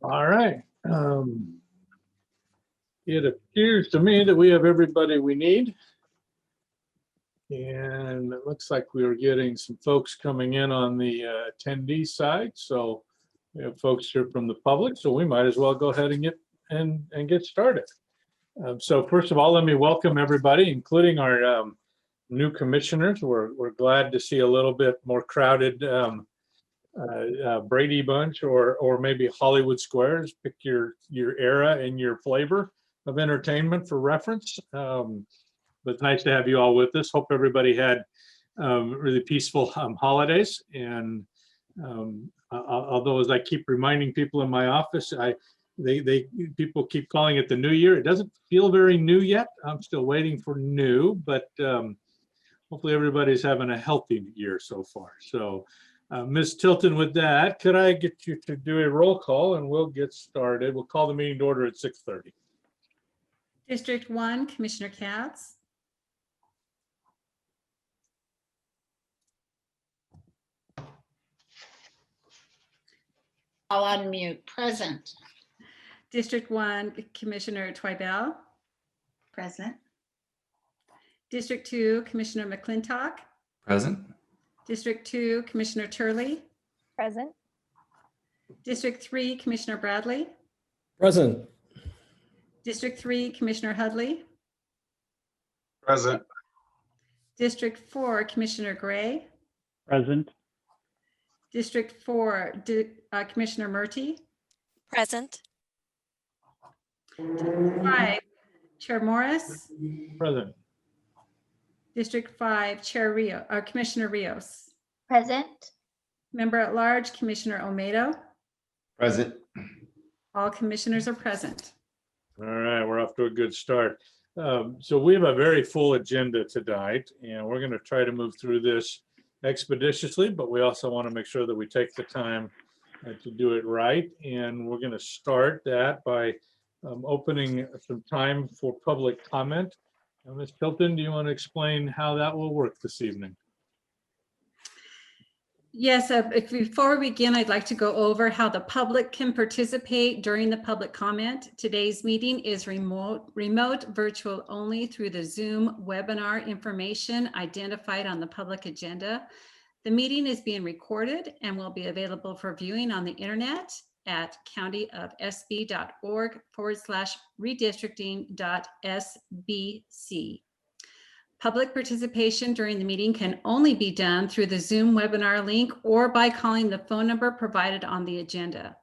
All right. It appears to me that we have everybody we need. And it looks like we are getting some folks coming in on the attendee side. So we have folks here from the public, so we might as well go ahead and get started. So first of all, let me welcome everybody, including our new commissioners. We're glad to see a little bit more crowded Brady Bunch or maybe Hollywood Squares. Pick your era and your flavor of entertainment for reference. But it's nice to have you all with us. Hope everybody had really peaceful holidays. And although as I keep reminding people in my office, people keep calling it the new year. It doesn't feel very new yet. I'm still waiting for new, but hopefully everybody's having a healthy year so far. So Ms. Tilton, with that, could I get you to do a roll call and we'll get started. We'll call the meeting to order at 6:30. District 1, Commissioner Katz. I'll unmute. Present. District 1, Commissioner Twibell. Present. District 2, Commissioner McClintock. Present. District 2, Commissioner Turley. Present. District 3, Commissioner Bradley. Present. District 3, Commissioner Hudley. Present. District 4, Commissioner Gray. Present. District 4, Commissioner Murty. Present. District 5, Chair Morris. Present. District 5, Commissioner Rios. Present. Member at Large, Commissioner Olmedo. Present. All commissioners are present. All right, we're off to a good start. So we have a very full agenda tonight, and we're going to try to move through this expeditiously, but we also want to make sure that we take the time to do it right. And we're going to start that by opening some time for public comment. Ms. Tilton, do you want to explain how that will work this evening? Yes, before we begin, I'd like to go over how the public can participate during the public comment. Today's meeting is remote virtual only through the Zoom webinar information identified on the public agenda. The meeting is being recorded and will be available for viewing on the internet at countyofsb.org/redistricting.sbc. Public participation during the meeting can only be done through the Zoom webinar link or by calling the phone number provided on the agenda.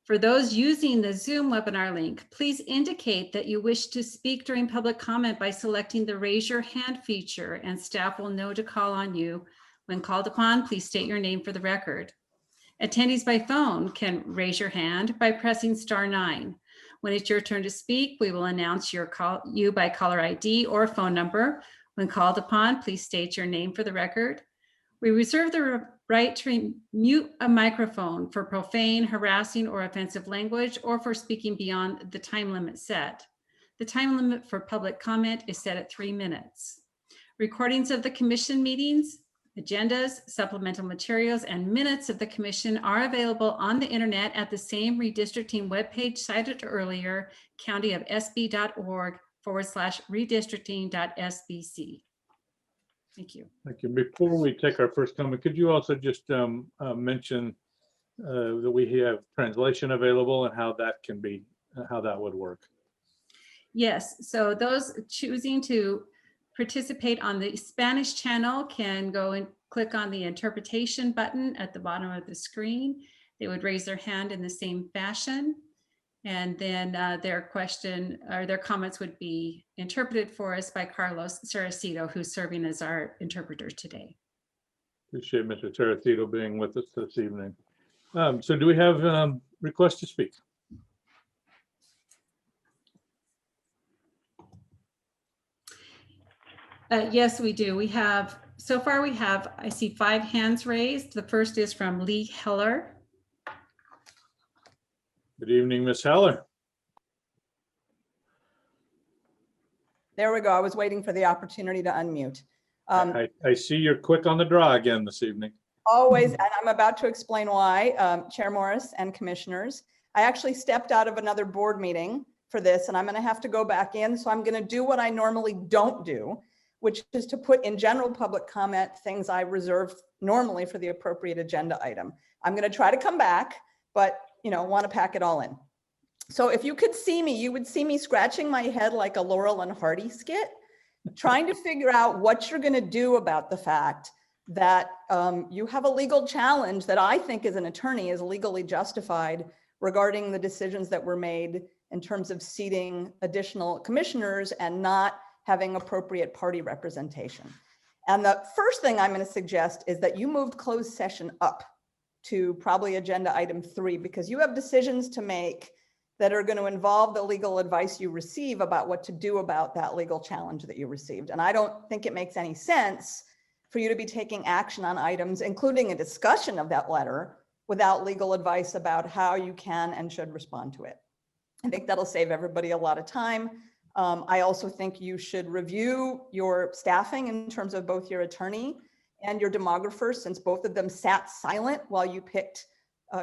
For those using the Zoom webinar link, please indicate that you wish to speak during public comment by selecting the raise your hand feature, and staff will know to call on you. When called upon, please state your name for the record. Attendees by phone can raise your hand by pressing *9. When it's your turn to speak, we will announce you by caller ID or phone number. When called upon, please state your name for the record. We reserve the right to mute a microphone for profane, harassing, or offensive language, or for speaking beyond the time limit set. The time limit for public comment is set at 3 minutes. Recordings of the commission meetings, agendas, supplemental materials, and minutes of the commission are available on the internet at the same redistricting webpage cited earlier, countyofsb.org/redistricting.sbc. Thank you. Thank you. Before we take our first comment, could you also just mention that we have translation available and how that can be, how that would work? Yes, so those choosing to participate on the Spanish channel can go and click on the interpretation button at the bottom of the screen. They would raise their hand in the same fashion, and then their question or their comments would be interpreted for us by Carlos Saracito, who's serving as our interpreter today. Appreciate Mr. Saracito being with us this evening. So do we have requests to speak? Yes, we do. We have, so far we have, I see 5 hands raised. The first is from Lee Heller. Good evening, Ms. Heller. There we go. I was waiting for the opportunity to unmute. I see you're quick on the draw again this evening. Always, and I'm about to explain why, Chair Morris and commissioners. I actually stepped out of another board meeting for this, and I'm going to have to go back in. So I'm going to do what I normally don't do, which is to put in general public comment things I reserve normally for the appropriate agenda item. I'm going to try to come back, but want to pack it all in. So if you could see me, you would see me scratching my head like a Laurel and Hardy skit, trying to figure out what you're going to do about the fact that you have a legal challenge that I think as an attorney is legally justified regarding the decisions that were made in terms of seating additional commissioners and not having appropriate party representation. And the first thing I'm going to suggest is that you moved closed session up to probably agenda item 3, because you have decisions to make that are going to involve the legal advice you receive about what to do about that legal challenge that you received. And I don't think it makes any sense for you to be taking action on items, including a discussion of that letter, without legal advice about how you can and should respond to it. I think that'll save everybody a lot of time. I also think you should review your staffing in terms of both your attorney and your demographer, since both of them sat silent while you picked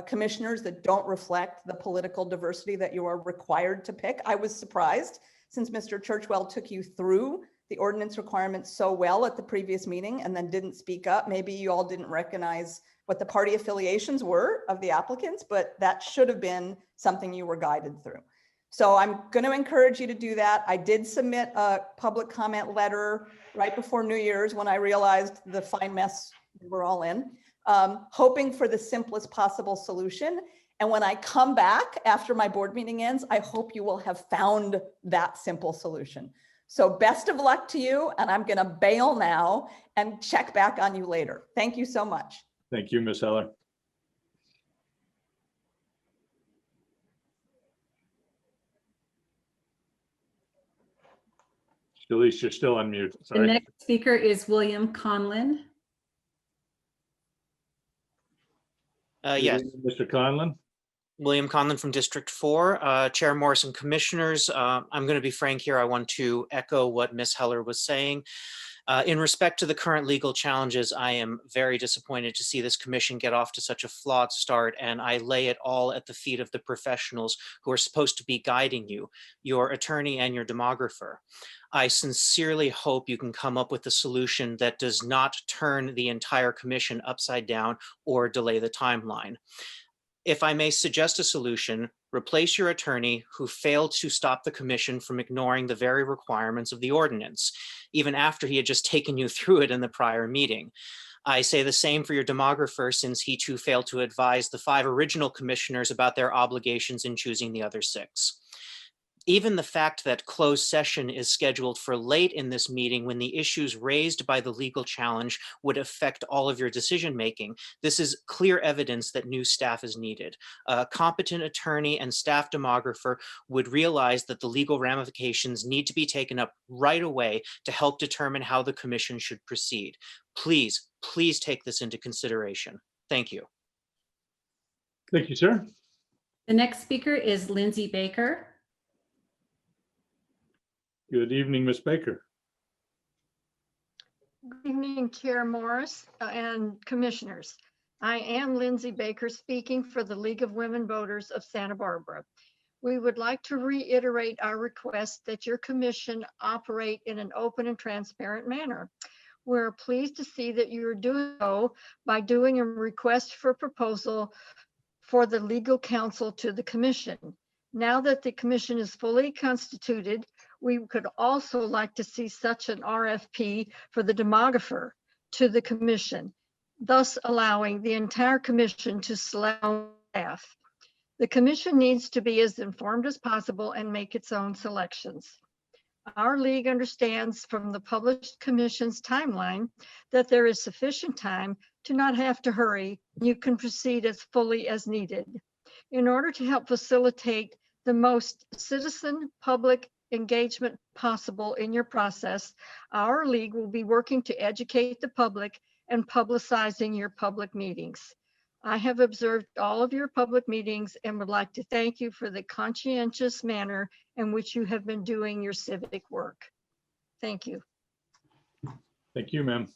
commissioners that don't reflect the political diversity that you are required to pick. I was surprised, since Mr. Churchwell took you through the ordinance requirements so well at the previous meeting and then didn't speak up. Maybe you all didn't recognize what the party affiliations were of the applicants, but that should have been something you were guided through. So I'm going to encourage you to do that. I did submit a public comment letter right before New Year's when I realized the fine mess we're all in, hoping for the simplest possible solution. And when I come back after my board meeting ends, I hope you will have found that simple solution. So best of luck to you. And I'm going to bail now and check back on you later. Thank you so much. Thank you, Ms. Heller. Elise, you're still on mute. The Sorry. next speaker is William Conlon. Yes, Mr. Conlon. William Conlon from District 4. Chair Morris and Commissioners, I'm going to be frank here. I want to echo what Ms. Heller was saying. In respect to the current legal challenges, I am very disappointed to see this commission get off to such a flawed start, and I lay it all at the feet of the professionals who are supposed to be guiding you, your attorney and your demographer. I sincerely hope you can come up with a solution that does not turn the entire commission upside down or delay the timeline. If I may suggest a solution, replace your attorney who failed to stop the commission from ignoring the very requirements of the ordinance, even after he had just taken you through it in the prior meeting. I say the same for your demographer, since he too failed to advise the 5 original commissioners about their obligations in choosing the other 6. Even the fact that closed session is scheduled for late in this meeting when the issues raised by the legal challenge would affect all of your decision making, this is clear evidence that new staff is needed. A competent attorney and staff demographer would realize that the legal ramifications need to be taken up right away to help determine how the commission should proceed. Please, please take this into consideration. Thank you. Thank you, sir. The next speaker is Lindsay Baker. Good evening, Ms. Baker. Good evening, Chair Morris and Commissioners. I am Lindsay Baker, speaking for the League of Women Voters of Santa Barbara. We would like to reiterate our request that your commission operate in an open and transparent manner. We're pleased to see that you're doing so by doing a request for proposal for the legal counsel to the commission. Now that the commission is fully constituted, we could also like to see such an RFP for the demographer to the commission, thus allowing the entire commission to select staff. The commission needs to be as informed as possible and make its own selections. Our league understands from the published commission's timeline that there is sufficient time to not have to hurry. You can proceed as fully as needed. In order to help facilitate the most citizen public engagement possible in your process, our league will be working to educate the public and publicizing your public meetings. I have observed all of your public meetings and would like to thank you for the conscientious manner in which you have been doing your civic work. Thank you. Thank you, ma'am.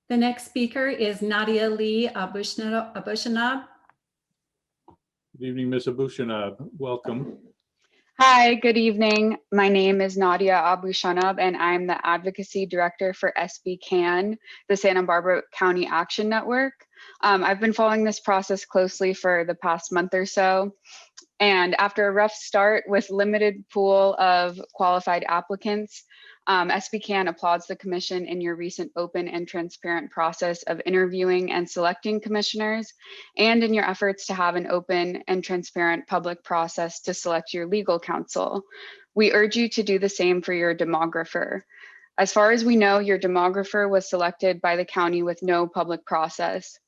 The next speaker is Nadia Lee Abushanab. Good evening, Ms. Abushanab. Welcome. Hi, good evening. My name is Nadia Abushanab, and I'm the Advocacy Director for SB CAN, the Santa Barbara County Action Network. I've been following this process closely for the past month or so. And after a rough start with limited pool of qualified applicants, SB CAN applauds the commission in your recent open and transparent process of interviewing and selecting commissioners, and in your efforts to have an open and transparent public process to select your legal counsel. We urge you to do the same for your demographer. As far as we know, your demographer was selected by the county with no public process.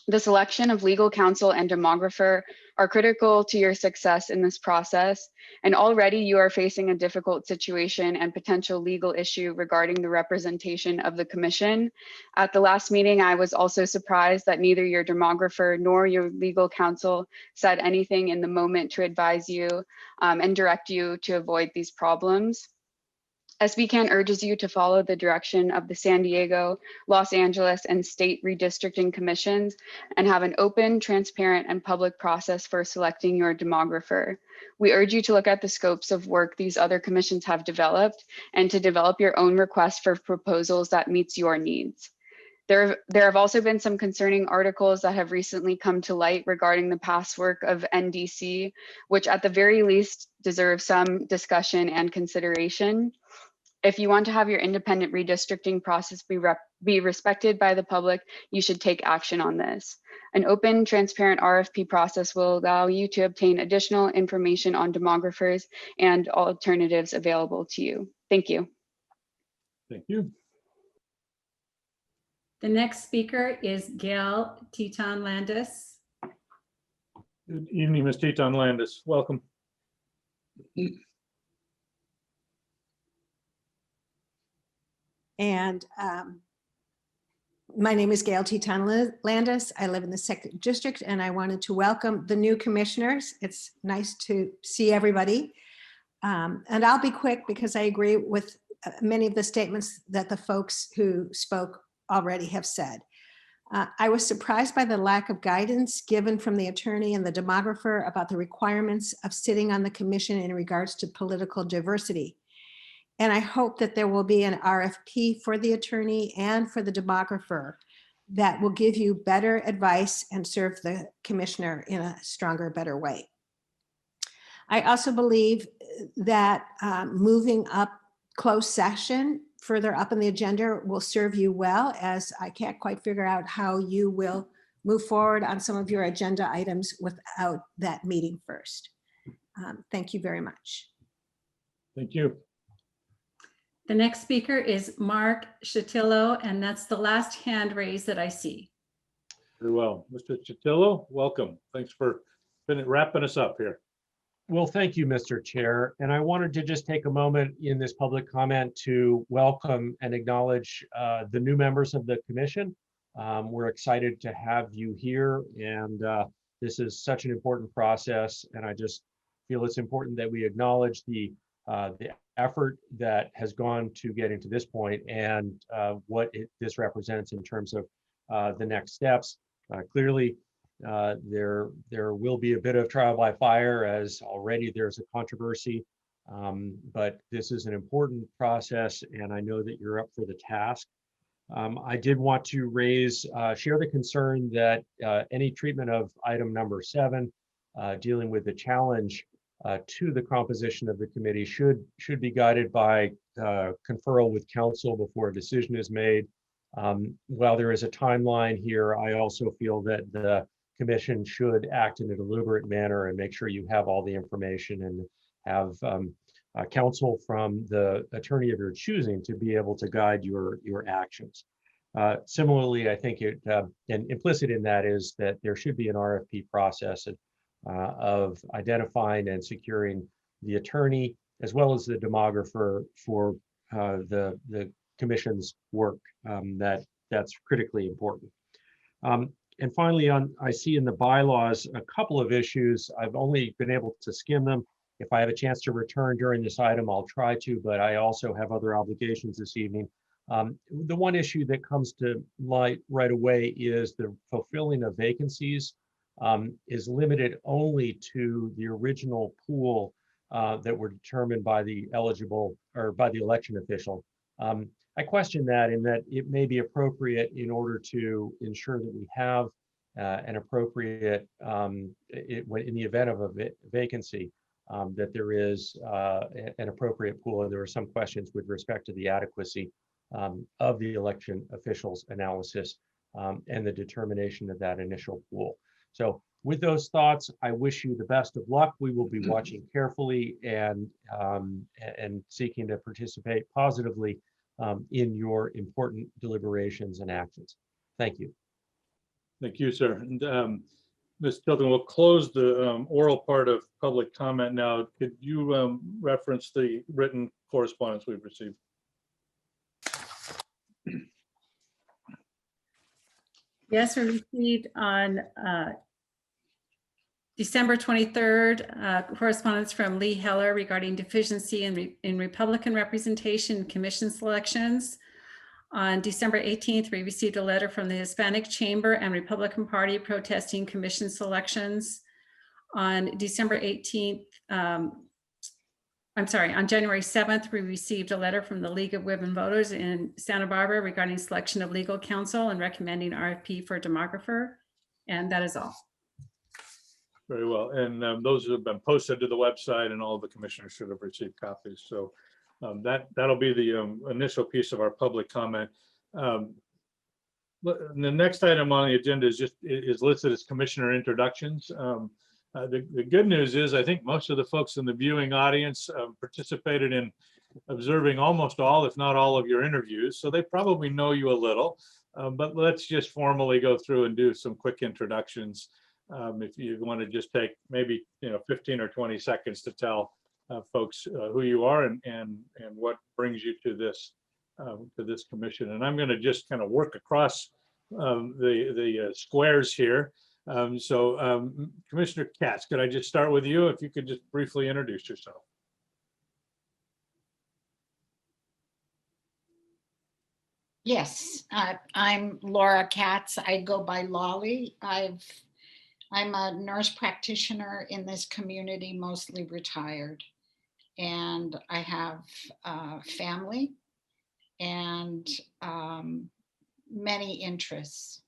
The selection of legal counsel and demographer are critical to your success in this process, and already you are facing a difficult situation and potential legal issue regarding the representation of the commission. At the last meeting, I was also surprised that neither your demographer nor your legal counsel said anything in the moment to advise you and direct you to avoid these problems. SB CAN urges you to follow the direction of the San Diego, Los Angeles, and state redistricting commissions and have an open, transparent, and public process for selecting your demographer. We urge you to look at the scopes of work these other commissions have developed and to develop your own request for proposals that meets your needs. There have also been some concerning articles that have recently come to light regarding the past work of NDC, which at the very least deserve some discussion and consideration. If you want to have your independent redistricting process be respected by the public, you should take action on this. An open, transparent RFP process will allow you to obtain additional information on demographers and alternatives available to you. Thank you. Thank you. The next speaker is Gail Teton Landis. Good evening, Ms. Teton Landis. Welcome. And my name is Gail Teton Landis. I live in the 2nd District, and I wanted to welcome the new commissioners. It's nice to see everybody. And I'll be quick because I agree with many of the statements that the folks who spoke already have said. I was surprised by the lack of guidance given from the attorney and the demographer about the requirements of sitting on the commission in regards to political diversity. And I hope that there will be an RFP for the attorney and for the demographer that will give you better advice and serve the commissioner in a stronger, better way. I also believe that moving up closed session further up in the agenda will serve you well, as I can't quite figure out how you will move forward on some of your agenda items without that meeting first. Thank you very much. Thank you. The next speaker is Mark Chatillo, and that's the last hand raise that I see. Very well. Mr. Chatillo, welcome. Thanks for wrapping us up here. Well, thank you, Mr. Chair. And I wanted to just take a moment in this public comment to welcome and acknowledge the new members of the commission. We're excited to have you here, and this is such an important process. And I just feel it's important that we acknowledge the effort that has gone to getting to this point and what this represents in terms of the next steps. Clearly, there will be a bit of trial by fire, as already there's a controversy, but this is an important process, and I know that you're up for the task. I did want to share the concern that any treatment of item number 7, dealing with the challenge to the composition of the committee should be guided by conferral with counsel before a decision is made. While there is a timeline here, I also feel that the commission should act in a deliberate manner and make sure you have all the information and have counsel from the attorney of your choosing to be able to guide your actions. Similarly, I think and implicit in that is that there should be an RFP process of identifying and securing the attorney as well as the demographer for the commission's work. That's critically important. And finally, I see in the bylaws a couple of issues. I've only been able to skim them. If I have a chance to return during this item, I'll try to, but I also have other obligations this evening. The one issue that comes to light right away is the fulfilling of vacancies is limited only to the original pool that were determined by the eligible or by the election official. I question that in that it may be appropriate in order to ensure that we have an appropriate, in the event of a vacancy, that there is an appropriate pool. And there are some questions with respect to the adequacy of the election officials' analysis and the determination of that initial pool. So with those thoughts, I wish you the best of luck. We will be watching carefully and seeking to participate positively in your important deliberations and actions. Thank you. Thank you, sir. And Ms. Tilton, we'll close the oral part of public comment now. Could you reference the written correspondence we've received? Yes, we received on December 23rd, correspondence from Lee Heller regarding deficiency in Republican representation in commission selections. On December 18th, we received a letter from the Hispanic Chamber and Republican Party protesting commission selections. On December 18th, on January 7th, we received a letter from the League of Women Voters in Santa Barbara regarding selection of legal counsel and recommending RFP for a demographer. And that is all. Very well. And those have been posted to the website and all of the commissioners should have received copies. So that'll be the initial piece of our public comment. The next item on the agenda is listed as commissioner introductions. The good news is I think most of the folks in the viewing audience participated in observing almost all, if not all, of your interviews. So they probably know you a little, but let's just formally go through and do some quick introductions. If you want to just take maybe 15 or 20 seconds to tell folks who you are and what brings you to this commission. And I'm going to just kind of work across the squares here. Commissioner Katz, could I just start with you? If you could just briefly introduce yourself. Yes, I'm Laura Katz. I go by Lolly. I'm a nurse practitioner in this community, mostly retired. And I have family and many interests.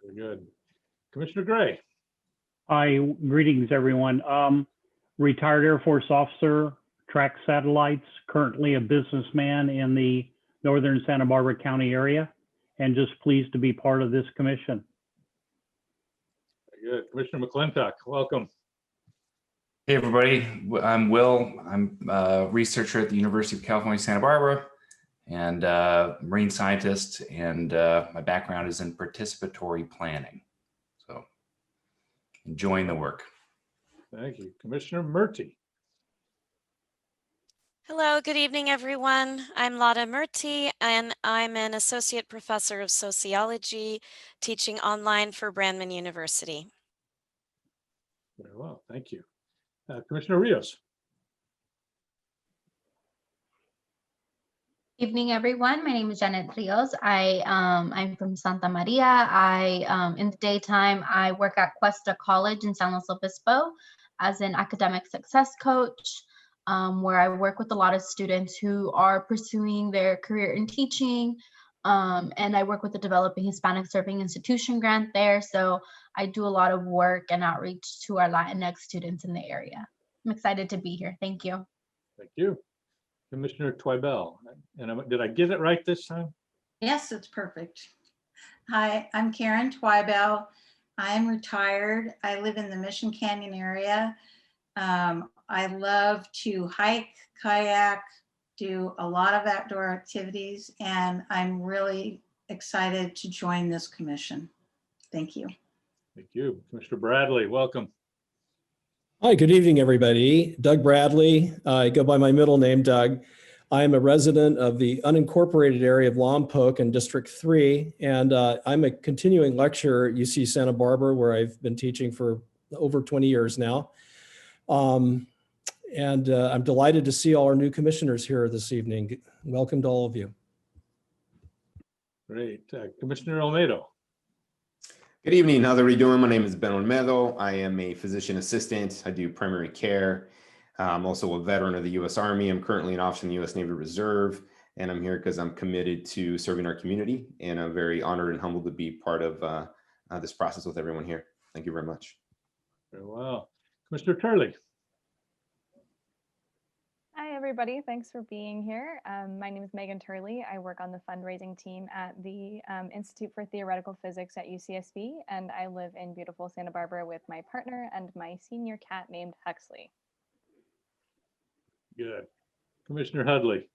Very good. Commissioner Gray. Hi, greetings, everyone. Retired Air Force officer, track satellites, currently a businessman in the northern Santa Barbara County area, and just pleased to be part of this commission. Very good. Commissioner McClintock, welcome. Hey, everybody. I'm Will. I'm a researcher at the University of California, Santa Barbara, and marine scientist. And my background is in participatory planning. So enjoying the work. Thank you. Commissioner Murty. Hello, good evening, everyone. I'm Lada Murty, and I'm an associate professor of sociology teaching online for Brandman University. Very well, thank you. Commissioner Rios. Evening, everyone. My name is Janet Rios. I'm from Santa Maria. In the daytime, I work at Cuesta College in San Luis Obispo as an academic success coach, where I work with a lot of students who are pursuing their career in teaching. And I work with the Developing Hispanic Serving Institution grant there. So I do a lot of work and outreach to our Latinx students in the area. I'm excited to be here. Thank you. Thank you. Commissioner Twibell. And did I get it right this time? Yes, it's perfect. Hi, I'm Karen Twibell. I'm retired. I live in the Mission Canyon area. I love to hike, kayak, do a lot of outdoor activities, and I'm really excited to join this commission. Thank you. Thank you. Commissioner Bradley, welcome. Hi, good evening, everybody. Doug Bradley. I go by my middle name, Doug. I'm a resident of the unincorporated area of Lompoc in District 3, and I'm a continuing lecturer at UC Santa Barbara, where I've been teaching for over 20 years now. I'm delighted to see all our new commissioners here this evening. Welcome to all of you. Great. Commissioner Almero. Good evening. How's everybody doing? My name is Ben Olmedo. I am a physician assistant. I do primary care. I'm also a veteran of the U.S. Army. I'm currently an officer in the U.S. Navy Reserve, and I'm here because I'm committed to serving our community, and I'm very honored and humbled to be part of this process with everyone here. Thank you very much. Very well. Commissioner Turley. Hi, everybody. Thanks for being here. My name is Megan Turley. I work on the fundraising team at the Institute for Theoretical Physics at UCSB, and I live in beautiful Santa Barbara with my partner and my senior cat named Huxley. Good. Commissioner Hudley.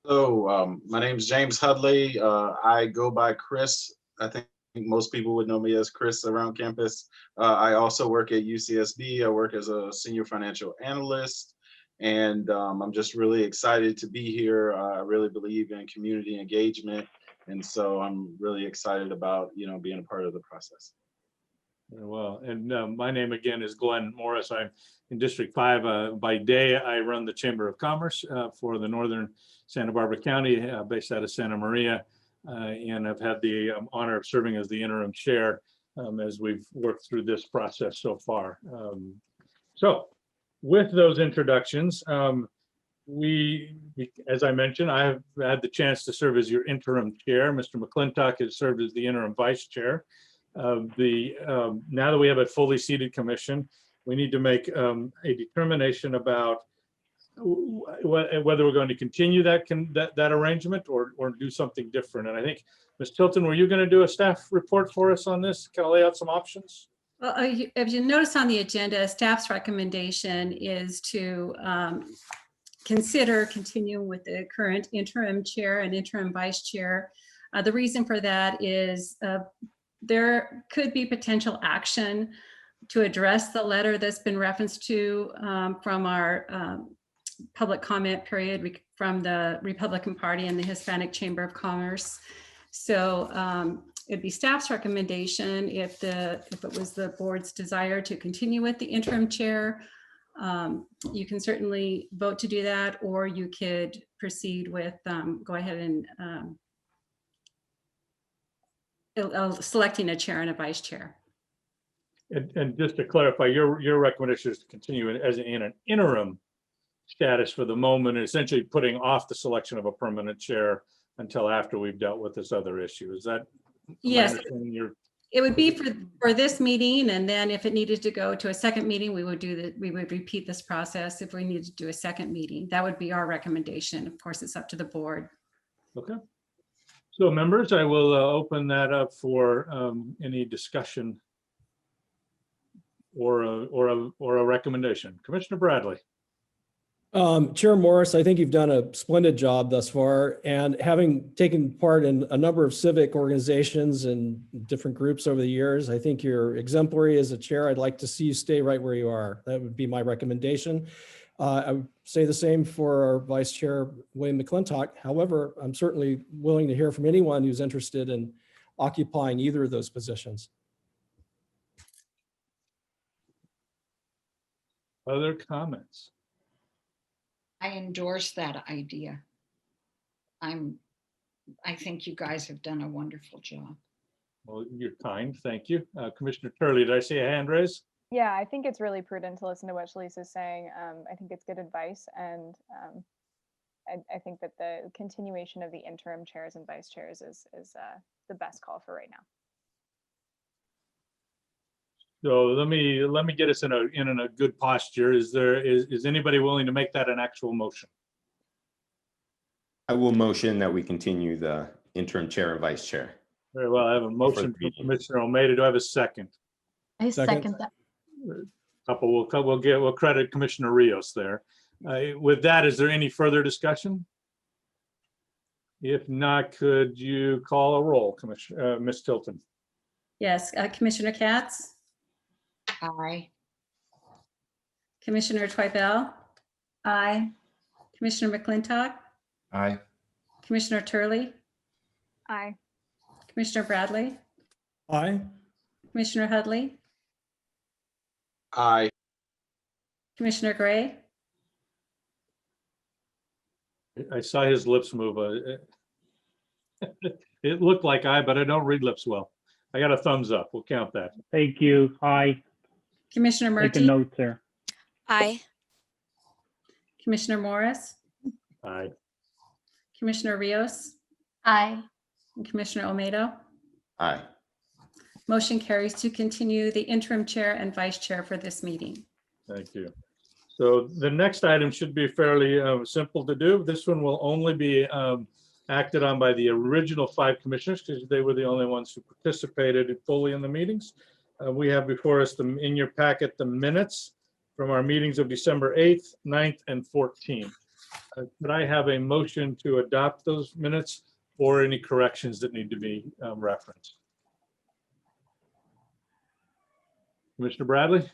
So my name is James Hudley. I go by Chris. I think most people would know me as Chris around campus. I also work at UCSB. I work as a senior financial analyst, and I'm just really excited to be here. I really believe in community engagement, and so I'm really excited about being a part of the process. Very well. And my name again is Glenn Morris. I'm in District 5. By day, I run the Chamber of Commerce for the Northern Santa Barbara County, based out of Santa Maria. And I've had the honor of serving as the interim chair as we've worked through this process so far. So with those introductions, as I mentioned, I have had the chance to serve as your interim chair. Mr. McClintock has served as the interim vice chair. Now that we have a fully seated commission, we need to make a determination about whether we're going to continue that arrangement or do something different. And I think, Ms. Tilton, were you going to do a staff report for us on this? Can I lay out some options? Well, if you notice on the agenda, staff's recommendation is to consider continuing with the current interim chair and interim vice chair. The reason for that is there could be potential action to address the letter that's been referenced to from our public comment period from the Republican Party and the Hispanic Chamber of Commerce. So it'd be staff's recommendation if it was the board's desire to continue with the interim chair. You can certainly vote to do that, or you could proceed with go ahead and selecting a chair and a vice chair. And just to clarify, your recommendation is to continue as in an interim status for the moment, and essentially putting off the selection of a permanent chair until after we've dealt with this other issue. Is that? Yes, it would be for this meeting, and then if it needed to go to a second meeting, we would repeat this process. If we needed to do a second meeting, that would be our recommendation. Of course, it's up to the board. Okay. So members, I will open that up for any discussion or a recommendation. Commissioner Bradley. Chair Morris, I think you've done a splendid job thus far, and having taken part in a number of civic organizations and different groups over the years, I think you're exemplary as a chair. I'd like to see you stay right where you are. That would be my recommendation. I would say the same for our Vice Chair, William McClintock. However, I'm certainly willing to hear from anyone who's interested in occupying either of those positions. Other comments? I endorse that idea. I think you guys have done a wonderful job. Well, you're kind, thank you. Commissioner Turley, did I see a hand raise? Yeah, I think it's really prudent to listen to what Shalise is saying. I think it's good advice, and I think that the continuation of the interim chairs and vice chairs is the best call for right now. So let me get us in a good posture. Is anybody willing to make that an actual motion? I will motion that we continue the interim chair and vice chair. Very well. I have a motion from Commissioner Almeida. Do I have a second? I second that. We'll credit Commissioner Rios there. With that, is there any further discussion? If not, could you call a roll, Commissioner Ms. Tilton? Yes, Commissioner Katz. Aye. Commissioner Twibell. Aye. Commissioner McClintock. Aye. Commissioner Turley. Aye. Commissioner Bradley. Aye. Commissioner Hudley. Aye. Commissioner Gray. I saw his lips move. It looked like aye, but I don't read lips well. I got a thumbs up. We'll count that. Thank you. Aye. Commissioner Taking Murty, notes there. Aye. Commissioner Morris, Aye. Commissioner Rios, Aye. and Commissioner Almero. Aye. Motion carries to continue the interim chair and vice chair for this meeting. Thank you. So the next item should be fairly simple to do. This one will only be acted on by the original 5 commissioners because they were the only ones who participated fully in the meetings. We have before us in your packet the minutes from our meetings of December 8th, 9th, and 14th. Could I have a motion to adopt those minutes or any corrections that need to be referenced? Commissioner Bradley?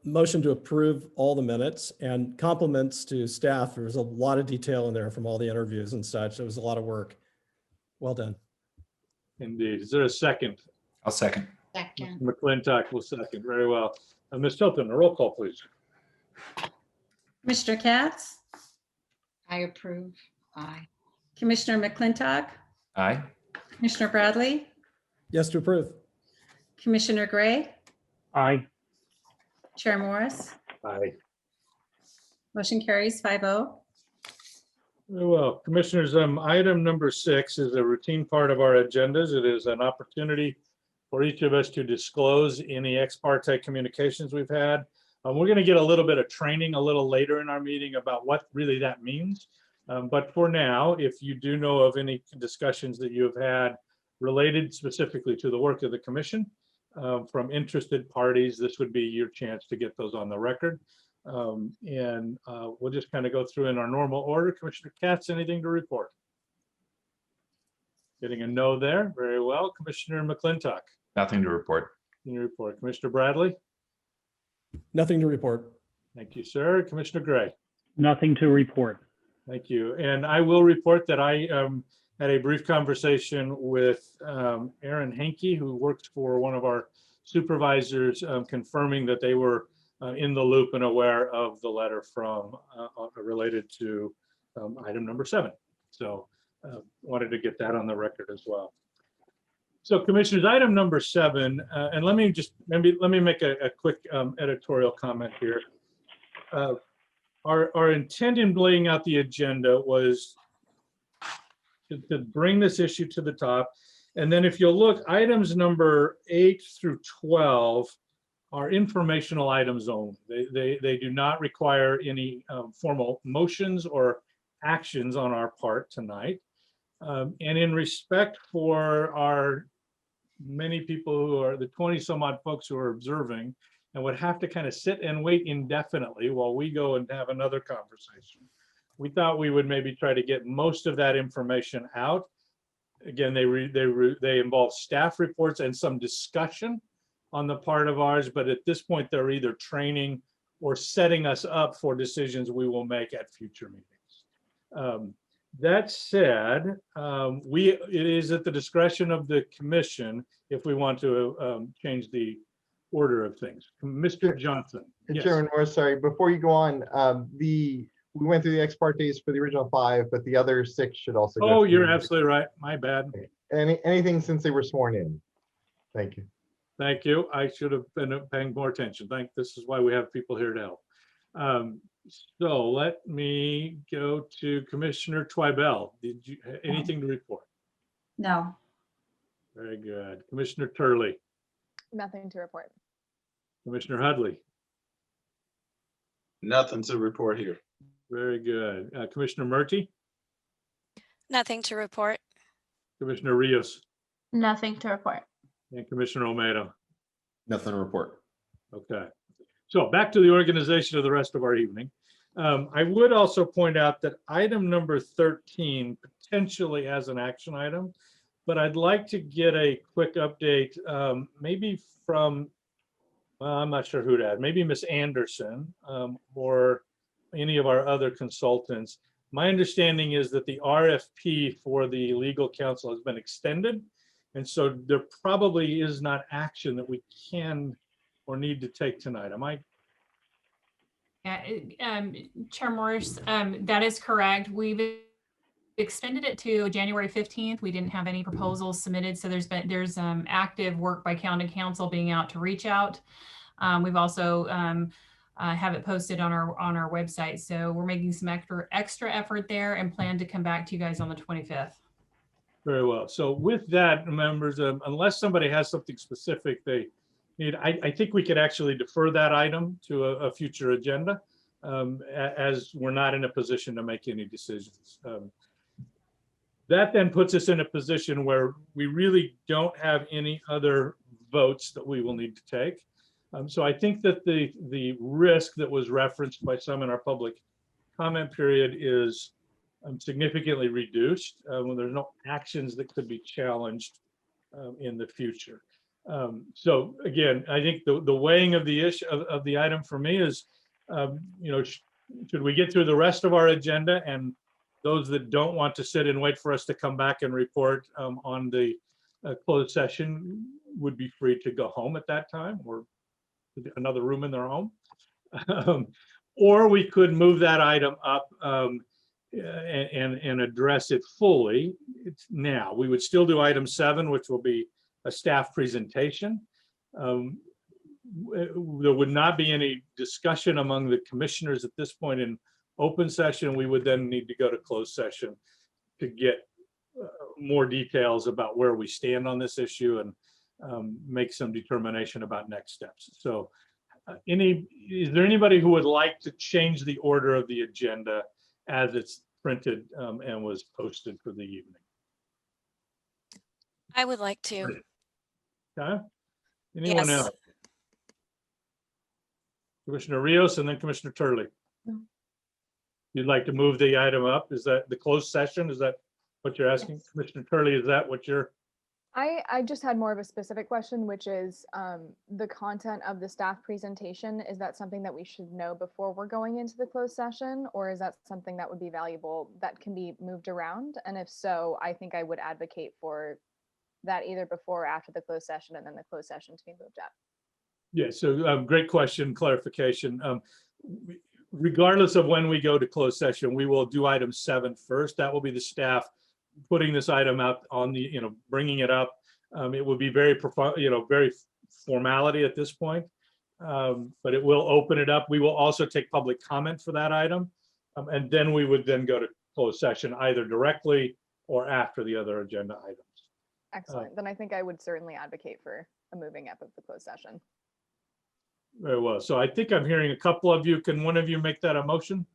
Motion to approve all the minutes, and compliments to staff. There was a lot of detail in there from all the interviews and such. It was a lot of work. Well done. Indeed. Is there a second? I'll second. Second. McClintock will second. Very well. Ms. Tilton, a roll call, please. Commissioner Katz, I approve. Aye. Commissioner McClintock, Aye. Commissioner Bradley, Yes to approve. Commissioner Gray, Aye. Chair Morris. Aye. Motion carries 5-0. Very well. Commissioners, item number 6 is a routine part of our agendas. It is an opportunity for each of us to disclose any ex parte communications we've had. We're going to get a little bit of training a little later in our meeting about what really that means. But for now, if you do know of any discussions that you have had related specifically to the work of the commission from interested parties, this would be your chance to get those on the record. We'll just kind of go through in our normal order. Commissioner Katz, anything to report? Getting a no there. Very well. Commissioner McClintock. Nothing to report. Any report? Commissioner Bradley? Nothing to report. Thank you, sir. Commissioner Gray? Nothing to report. Thank you. And I will report that I had a brief conversation with Aaron Henke, who works for one of our supervisors, confirming that they were in the loop and aware of the letter from related to item number 7. So wanted to get that on the record as well. So commissioners, item number 7, and let me make a quick editorial comment here. Our intent in laying out the agenda was to bring this issue to the top. And then if you'll look, items number 8 through 12 are informational items only. They do not require any formal motions or actions on our part tonight. And in respect for our many people who are the 20 some odd folks who are observing and would have to kind of sit and wait indefinitely while we go and have another conversation, we thought we would maybe try to get most of that information out. Again, they involve staff reports and some discussion on the part of ours, but at this point, they're either training or setting us up for decisions we will make at future meetings. That said, it is at the discretion of the commission if we want to change the order of things. Mr. Johnson. Yes. Chairman Morris, sorry, before you go on, we went through the ex partes for the original 5, but the other 6 should also go. Oh, you're absolutely right. My bad. Anything since they were sworn in. Thank you. Thank you. I should have been paying more attention. This is why we have people here to help. So let me go to Commissioner Twibell. Did you anything to report? No. Very good. Commissioner Turley. Nothing to report. Commissioner Hudley. Nothing to report here. Very good. Commissioner Murty. Nothing to report. Commissioner Rios. Nothing to report. And Commissioner Almero. Nothing to report. Okay. So back to the organization of the rest of our evening. I would also point out that item number 13 potentially has an action item, but I'd like to get a quick update, maybe from, well, I'm not sure who to add, maybe Ms. Anderson or any of our other consultants. My understanding is that the RFP for the legal counsel has been extended. And so there probably is not action that we can or need to take tonight. Am I? Yeah, Chair Morris, that is correct. We've extended it to January 15th. We didn't have any proposals submitted, so there's active work by county council being out to reach out. We've also have it posted on our website, so we're making some extra effort there and plan to come back to you guys on the 25th. Very well. So with that, members, unless somebody has something specific they need, I think we could actually defer that item to a future agenda, as we're not in a position to make any decisions. That then puts us in a position where we really don't have any other votes that we will need to take. So I think that the risk that was referenced by some in our public comment period is significantly reduced when there's no actions that could be challenged in the future. So again, I think the weighing of the issue of the item for me is, should we get through the rest of our agenda, and those that don't want to sit and wait for us to come back and report on the closed session would be free to go home at that time or another room in their home. Or we could move that item up and address it fully. It's now. We would still do item 7, which will be a staff presentation. There would not be any discussion among the commissioners at this point in open session. We would then need to go to closed session to get more details about where we stand on this issue and make some determination about next steps. So is there anybody who would like to change the order of the agenda as it's printed and was posted for the evening? I would like to. Okay. Anyone else? Commissioner Rios and then Commissioner Turley. You'd like to move the item up? Is that the closed session? Is that what you're asking? Yes. Commissioner Turley, is that what you're? I just had more of a specific question, which is the content of the staff presentation. Is that something that we should know before we're going into the closed session, or is that something that would be valuable that can be moved around? And if so, I think I would advocate for that either before or after the closed session, and then the closed session to be moved up. Yeah, so great question, clarification. Regardless of when we go to closed session, we will do item 7 first. That will be the staff putting this item out on the, bringing it up. It will be very, very formality at this point, but it will open it up. We will also take public comment for that item. And then we would then go to closed session either directly or after the other agenda items. Excellent. Then I think I would certainly advocate for a moving up of the closed session. Very well. So I think I'm hearing a couple of you. Can one of you make that a motion?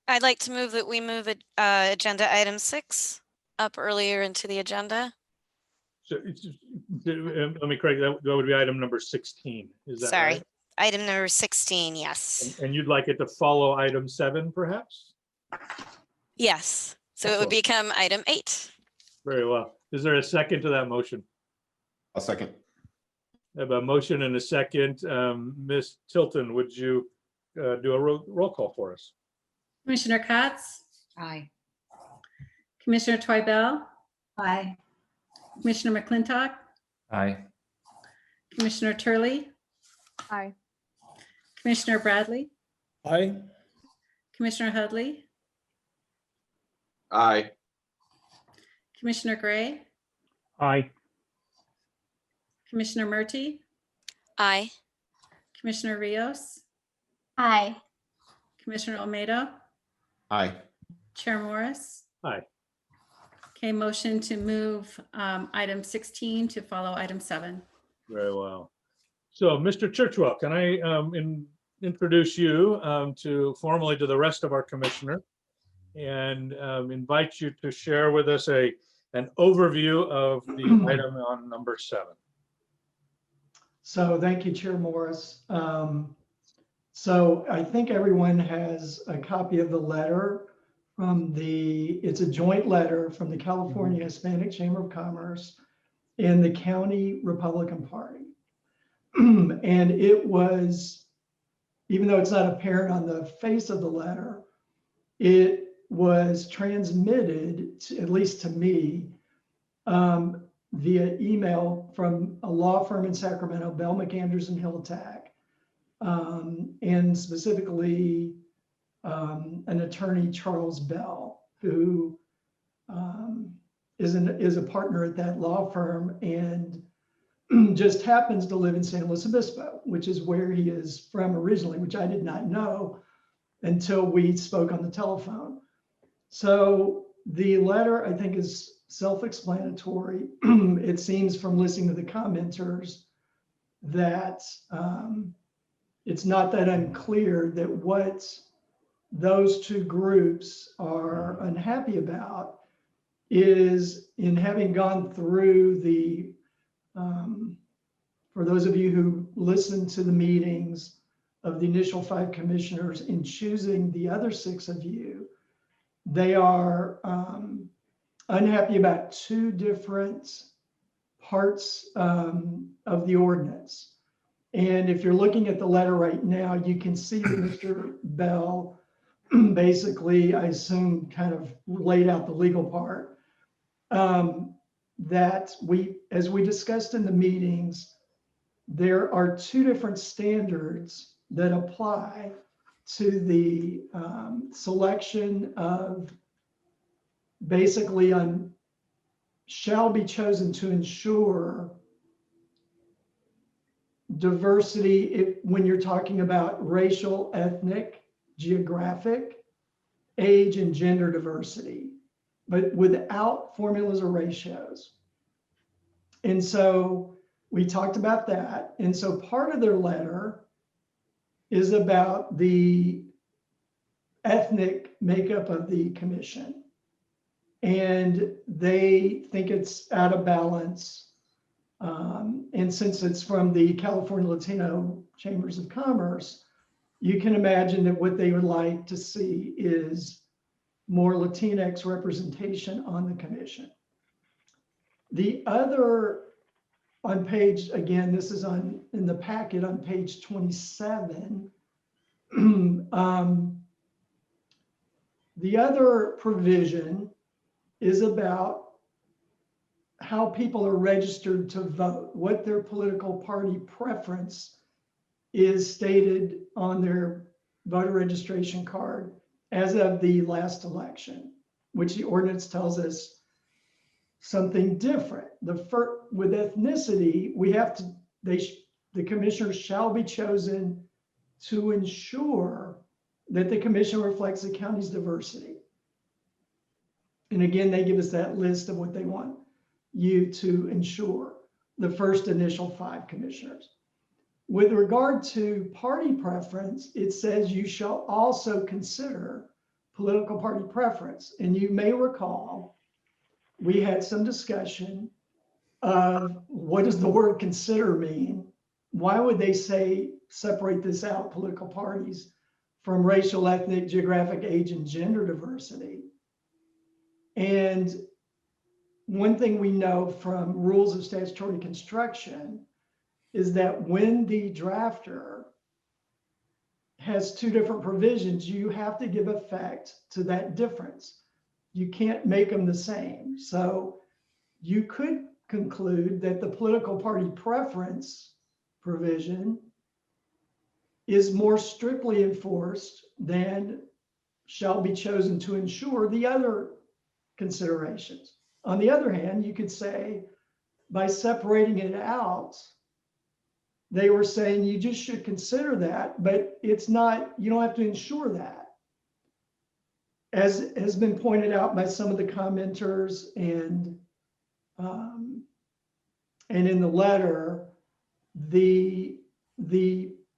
I'd like to move that we move agenda item 6 up earlier into the agenda. So let me correct that. That would be item number 16. Is that Sorry, right? Item number 16. Yes. And you'd like it to follow item 7, perhaps? Yes. So it would become item 8. Very well. Is there a second to that motion? I'll second. I have a motion and a second. Ms. Tilton, would you do a roll call for us? Commissioner Katz? Aye. Commissioner Twiebell? Aye. Commissioner McClintock? Aye. Commissioner Turley? Aye. Commissioner Bradley? Aye. Commissioner Hudley? Aye. Commissioner Gray? Aye. Commissioner Murty? Aye. Commissioner Rios? Aye. Commissioner Almero? Aye. Chair Morris? Aye. Okay, motion to move item 16 to follow item 7. Very well. So, Mr. Churchwell, can I introduce you formally to the rest of our commissioner and invite you to share with us an overview of the item on number 7. So thank you, Chair Morris. So I think everyone has a copy of the letter from it's a joint letter from the California Hispanic Chamber of Commerce and the County Republican Party. And it was, even though it's not apparent on the face of the letter, it was transmitted, at least to me, via email from a law firm in Sacramento, Bell, McAndrews, and Hill Attack. And specifically, an attorney, Charles Bell, who is a partner at that law firm and just happens to live in San Luis Obispo, which is where he is from originally, which I did not know until we spoke on the telephone. So the letter, I think, is self-explanatory. It seems from listening to the commenters that it's not that unclear that what those two groups are unhappy about is, in having gone through the for those of you who listened to the meetings of the initial 5 commissioners in choosing the other 6 of you, they are unhappy about 2 different parts of the ordinance. And if you're looking at the letter right now, you can see that Mr. Bell basically, I assume, kind of laid out the legal part. That as we discussed in the meetings, there are 2 different standards that apply to the selection of basically on shall be chosen to ensure diversity when you're talking about racial, ethnic, geographic, age, and gender diversity, but without formulas or ratios. And so we talked about that. And so part of their letter is about the ethnic makeup of the commission. And they think it's out of balance. And since it's from the California Latino Chambers of Commerce, you can imagine that what they would like to see is more Latinx representation on the commission. The other, on page, again, this is in the packet on page 27. The other provision is about how people are registered to vote, what their political party preference is stated on their voter registration card as of the last election, which the ordinance tells us something different. With ethnicity, we have to, the commissioners shall be chosen to ensure that the commission reflects the county's diversity. And again, they give us that list of what they want you to ensure, the first initial 5 commissioners. With regard to party preference, it says you shall also consider political party preference. And you may recall, we had some discussion of what does the word consider mean? Why would they say separate this out, political parties, from racial, ethnic, geographic, age, and gender diversity? And one thing we know from rules of statutory construction is that when the drafter has 2 different provisions, you have to give effect to that difference. You can't make them the same. So you could conclude that the political party preference provision is more strictly enforced than shall be chosen to ensure the other considerations. On the other hand, you could say by separating it out, they were saying you just should consider that, but it's not, you don't have to ensure that. As has been pointed out by some of the commenters and in the letter, the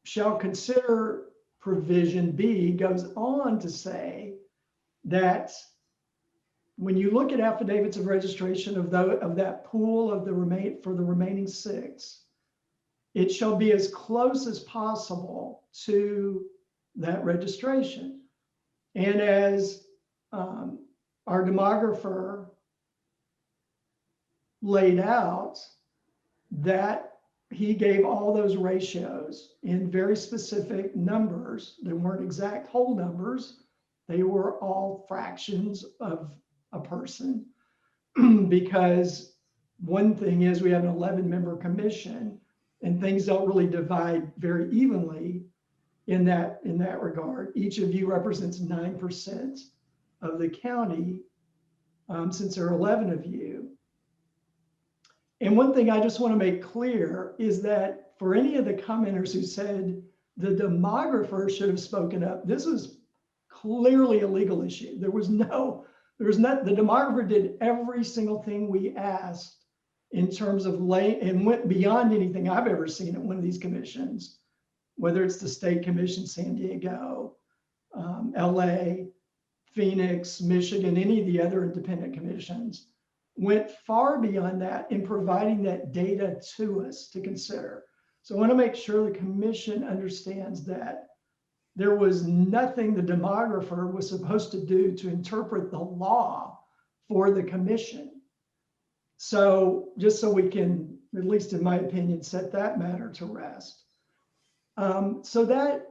shall consider provision B goes on to say that when you look at affidavits of registration of that pool of the remaining 6, it shall be as close as possible to that registration. And as our demographer laid out, that he gave all those ratios in very specific numbers. They weren't exact whole numbers. They were all fractions of a person, because one thing is we have an 11-member commission and things don't really divide very evenly in that regard. Each of you represents 9% of the county, since there are 11 of you. And one thing I just want to make clear is that for any of the commenters who said the demographer should have spoken up, this was clearly a legal issue. The demographer did every single thing we asked in terms of and went beyond anything I've ever seen at one of these commissions, whether it's the State Commission, San Diego, LA, Phoenix, Michigan, any of the other independent commissions, went far beyond that in providing that data to us to consider. So I want to make sure the commission understands that there was nothing the demographer was supposed to do to interpret the law for the commission. So just so we can, at least in my opinion, set that matter to rest. So that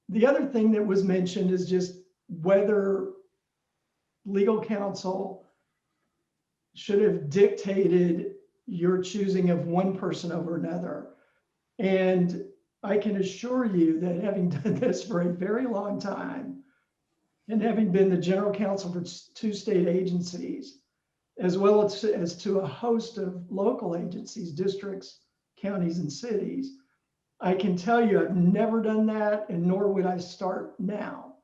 the other thing that was mentioned is just whether legal counsel should have dictated your choosing of one person over another. And I can assure you that having done this for a very long time and having been the general counsel for 2 state agencies, as well as to a host of local agencies, districts, counties, and cities, I can tell you I've never done that, and nor would I start now,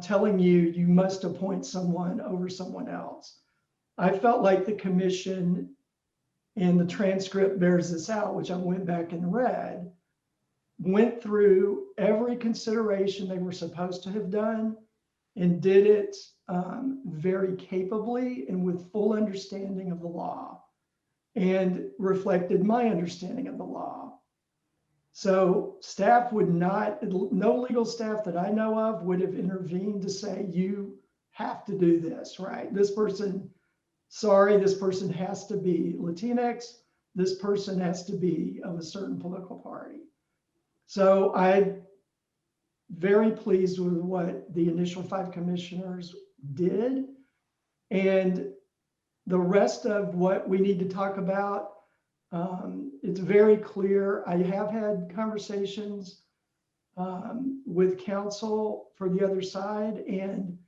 telling you must appoint someone over someone else. I felt like the commission, and the transcript bears this out, which I went back and read, went through every consideration they were supposed to have done and did it very capably and with full understanding of the law, and reflected my understanding of the law. So staff would not, no legal staff that I know of would have intervened to say, you have to do this, right? This person, sorry, this person has to be Latinx. This person has to be of a certain political party. So I'm very pleased with what the initial 5 commissioners did. And the rest of what we need to talk about, it's very clear. I have had conversations with counsel for the other side. And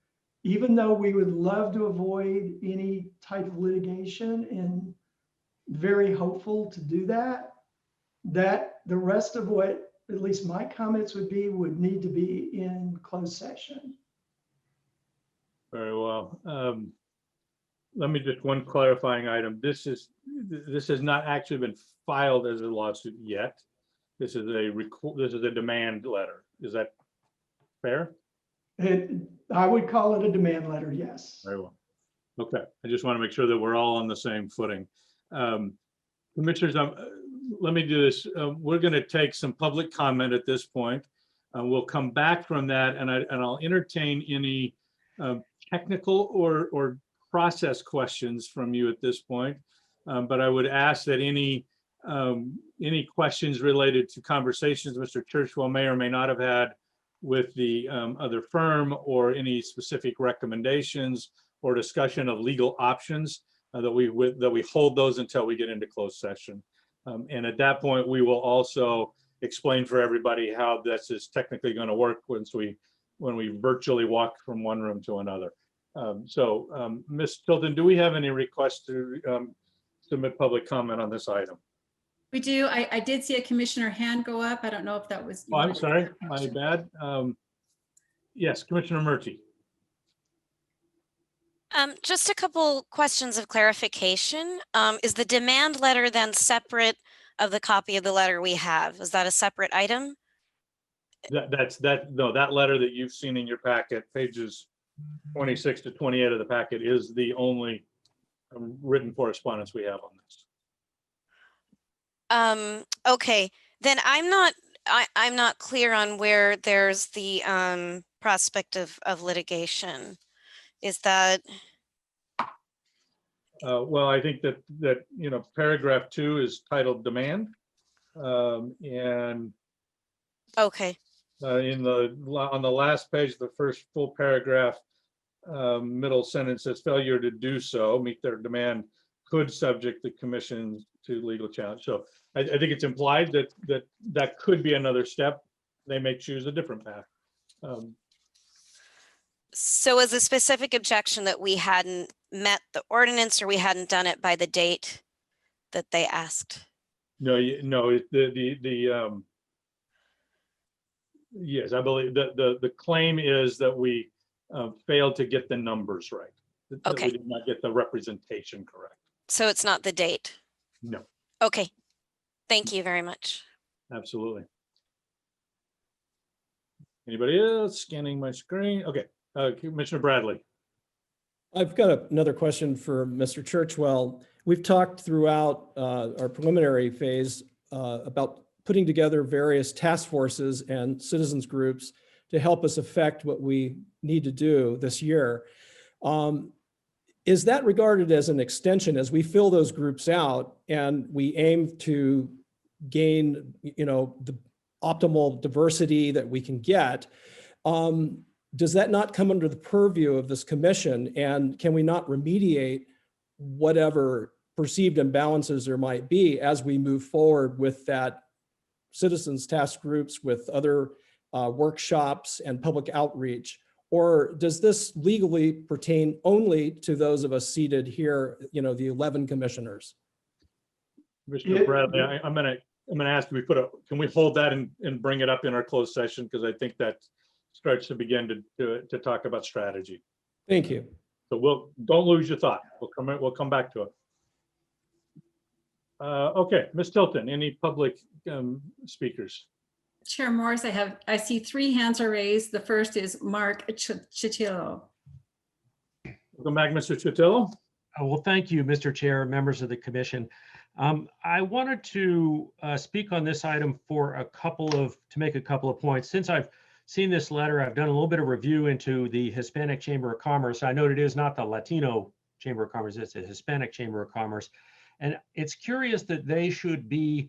even though we would love to avoid any type of litigation and very hopeful to do that, that the rest of what at least my comments would need to be in closed session. Very well. Let me just one clarifying item. This has not actually been filed as a lawsuit yet. This is a demand letter. Is that fair? I would call it a demand letter, yes. Very well. Okay. I just want to make sure that we're all on the same footing. Commissioners, let me do this. We're going to take some public comment at this point. We'll come back from that, and I'll entertain any technical or process questions from you at this point. But I would ask that any questions related to conversations Mr. Churchwell may or may not have had with the other firm, or any specific recommendations or discussion of legal options, that we hold those until we get into closed session. And at that point, we will also explain for everybody how this is technically going to work when we virtually walk from one room to another. Ms. Tilton, do we have any requests to submit public comment on this item? We do. I did see a commissioner hand go up. I don't know if that was. Oh, I'm sorry, my bad. Yes, Commissioner Murty. Just a couple questions of clarification. Is the demand letter then separate of the copy of the letter we have? Is that a separate item? No, that letter that you've seen in your packet, pages 26 to 28 of the packet, is the only written correspondence we have on this. Okay, then I'm not clear on where there's the prospect of litigation. Is that? Well, I think that paragraph 2 is titled demand, and okay. On the last page, the first full paragraph, middle sentence says failure to do so, meet their demand, could subject the commission to legal challenge. So I think it's implied that could be another step they may choose a different path. So was a specific objection that we hadn't met the ordinance or we hadn't done it by the date that they asked? No, no, yes, I believe that the claim is that we failed to get the numbers right. That Okay. we did not get the representation correct. So it's not the date. No, Okay. Thank you very much. absolutely. Anybody else scanning my screen? Okay, Commissioner Bradley. I've got another question for Mr. Churchwell. We've talked throughout our preliminary phase about putting together various task forces and citizens groups to help us affect what we need to do this year. Is that regarded as an extension as we fill those groups out and we aim to gain, the optimal diversity that we can get? Does that not come under the purview of this commission? And can we not remediate whatever perceived imbalances there might be as we move forward with that citizens task groups, with other workshops and public outreach? Or does this legally pertain only to those of us seated here, the 11 commissioners? Commissioner Bradley, I'm gonna ask, can we hold that and bring it up in our closed session? Because I think that starts to begin to talk about strategy. Thank you. So don't lose your thought. We'll come back to it. Okay, Ms. Tilton, any public speakers? Chair Morris, I see 3 hands are raised. The first is Mark Chatillo. Welcome back, Mr. Chatillo. Well, thank you, Mr. Chair, members of the commission. I wanted to speak on this item to make a couple of points. Since I've seen this letter, I've done a little bit of review into the Hispanic Chamber of Commerce. I know it is not the Latino Chamber of Commerce, it's the Hispanic Chamber of Commerce. And it's curious that they should be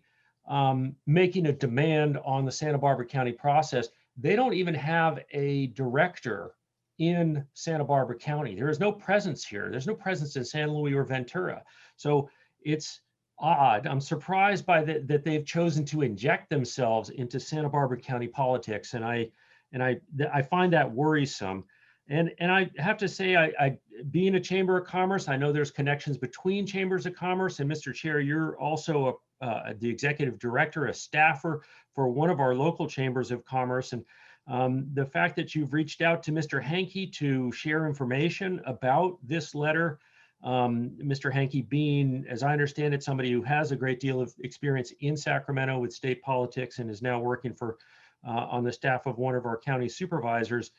making a demand on the Santa Barbara County process. They don't even have a director in Santa Barbara County. There is no presence here. There's no presence in San Luis or Ventura. So it's odd. I'm surprised by that they've chosen to inject themselves into Santa Barbara County politics. And I find that worrisome. And I have to say, I being a Chamber of Commerce, I know there's connections between Chambers of Commerce, and Mr. Chair, you're also the executive director, a staffer for one of our local Chambers of Commerce. And the fact that you've reached out to Mr. Hankey to share information about this letter, Mr. Hankey being, as I understand it, somebody who has a great deal of experience in Sacramento with state politics and is now working on the staff of one of our county supervisors.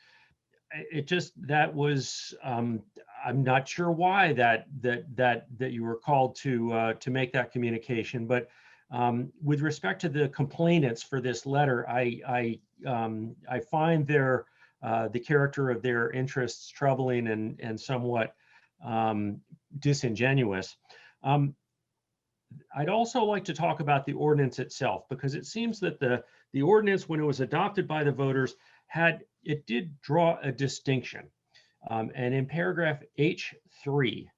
I'm not sure why that you were called to make that communication, but with respect to the complainants for this letter, I find the character of their interests troubling and somewhat disingenuous. I'd also like to talk about the ordinance itself, because it seems that the ordinance, when it was adopted by the voters, it did draw a distinction. And in paragraph H3,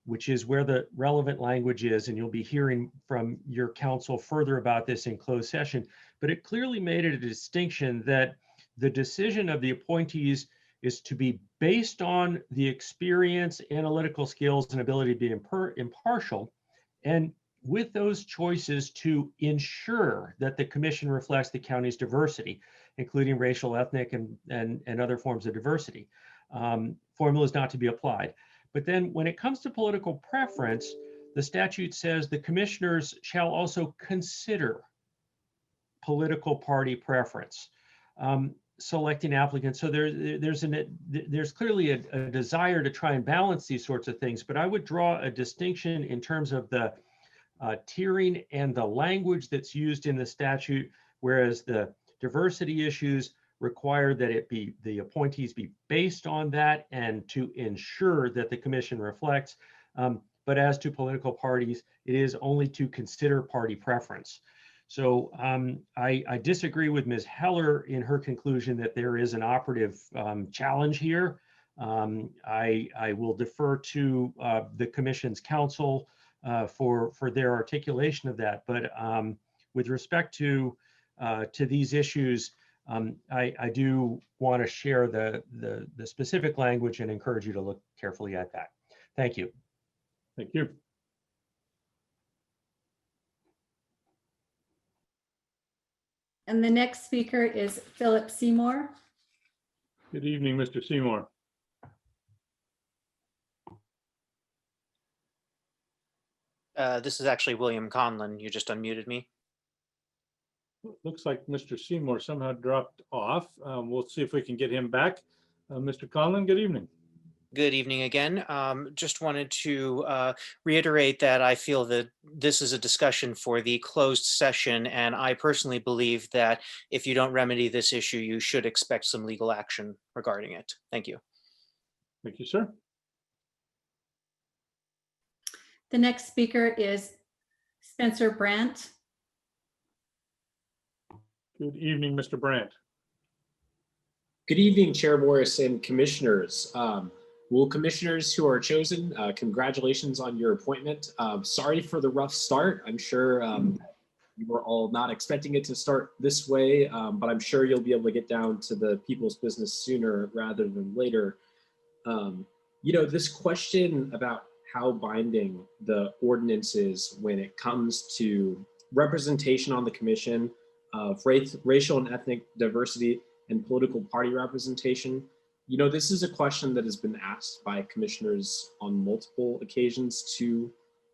which is where the relevant language is, and you'll be hearing from your counsel further about this in closed session, but it clearly made it a distinction that the decision of the appointees is to be based on the experience, analytical skills, and ability to be impartial, and with those choices to ensure that the commission reflects the county's diversity, including racial, ethnic, and other forms of diversity. Formulas not to be applied. But then when it comes to political preference, the statute says the commissioners shall also consider political party preference, selecting applicants. So there's clearly a desire to try and balance these sorts of things, but I would draw a distinction in terms of the tiering and the language that's used in the statute, whereas the diversity issues require that the appointees be based on that and to ensure that the commission reflects. But as to political parties, it is only to consider party preference. So I disagree with Ms. Heller in her conclusion that there is an operative challenge here. I will defer to the commission's counsel for their articulation of that. But with respect to these issues, I do want to share the specific language and encourage you to look carefully at that. Thank you. Thank you. And the next speaker is Philip Seymour. Good evening, Mr. Seymour. This is actually William Conlon. You just unmuted me. Looks like Mr. Seymour somehow dropped off. We'll see if we can get him back. Mr. Conlon, good evening. Good evening again. Just wanted to reiterate that I feel that this is a discussion for the closed session, and I personally believe that if you don't remedy this issue, you should expect some legal action regarding it. Thank you. Thank you, sir. The next speaker is Spencer Brandt. Good evening, Mr. Brandt. Good evening, Chair Morris and commissioners. Will commissioners who are chosen, congratulations on your appointment. Sorry for the rough start. I'm sure you were all not expecting it to start this way, but I'm sure you'll be able to get down to the people's business sooner rather than later. You know, this question about how binding the ordinance is when it comes to representation on the commission of racial and ethnic diversity and political party representation. You know, this is a question that has been asked by commissioners on multiple occasions to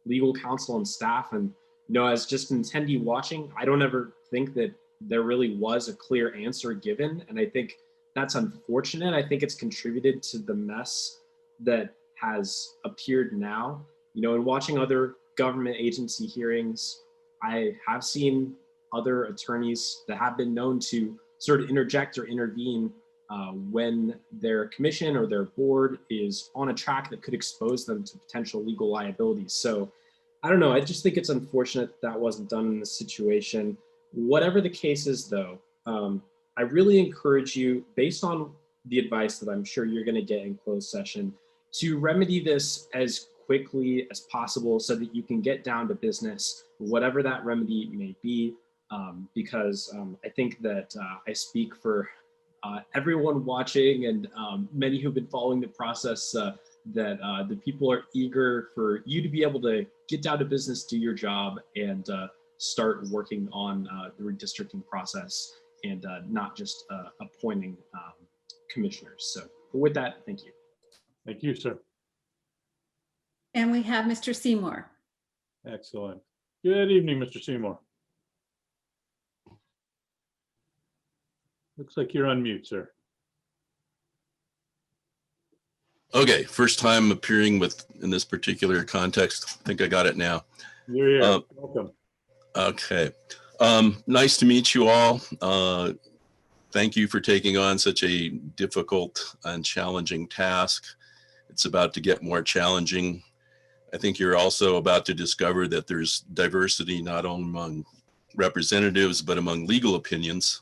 legal counsel and staff. And, you know, as just an attendee watching, I don't ever think that there really was a clear answer given. And I think that's unfortunate. I think it's contributed to the mess that has appeared now. You know, in watching other government agency hearings, I have seen other attorneys that have been known to sort of interject or intervene when their commission or their board is on a track that could expose them to potential legal liabilities. So I don't know, I just think it's unfortunate that wasn't done in this situation. Whatever the case is though, I really encourage you, based on the advice that I'm sure you're gonna get in closed session, to remedy this as quickly as possible so that you can get down to business, whatever that remedy may be. Because I think that I speak for everyone watching and many who've been following the process that the people are eager for you to be able to get down to business, do your job, and start working on the redistricting process and not just appointing commissioners. So with that, thank you. Thank you, sir. And we have Mr. Seymour. Excellent. Good evening, Mr. Seymour. Looks like you're on mute, sir. Okay, first time appearing in this particular context. I think I got it now. You're here. Welcome. Okay. Nice to meet you all. Thank you for taking on such a difficult and challenging task. It's about to get more challenging. I think you're also about to discover that there's diversity not only among representatives, but among legal opinions.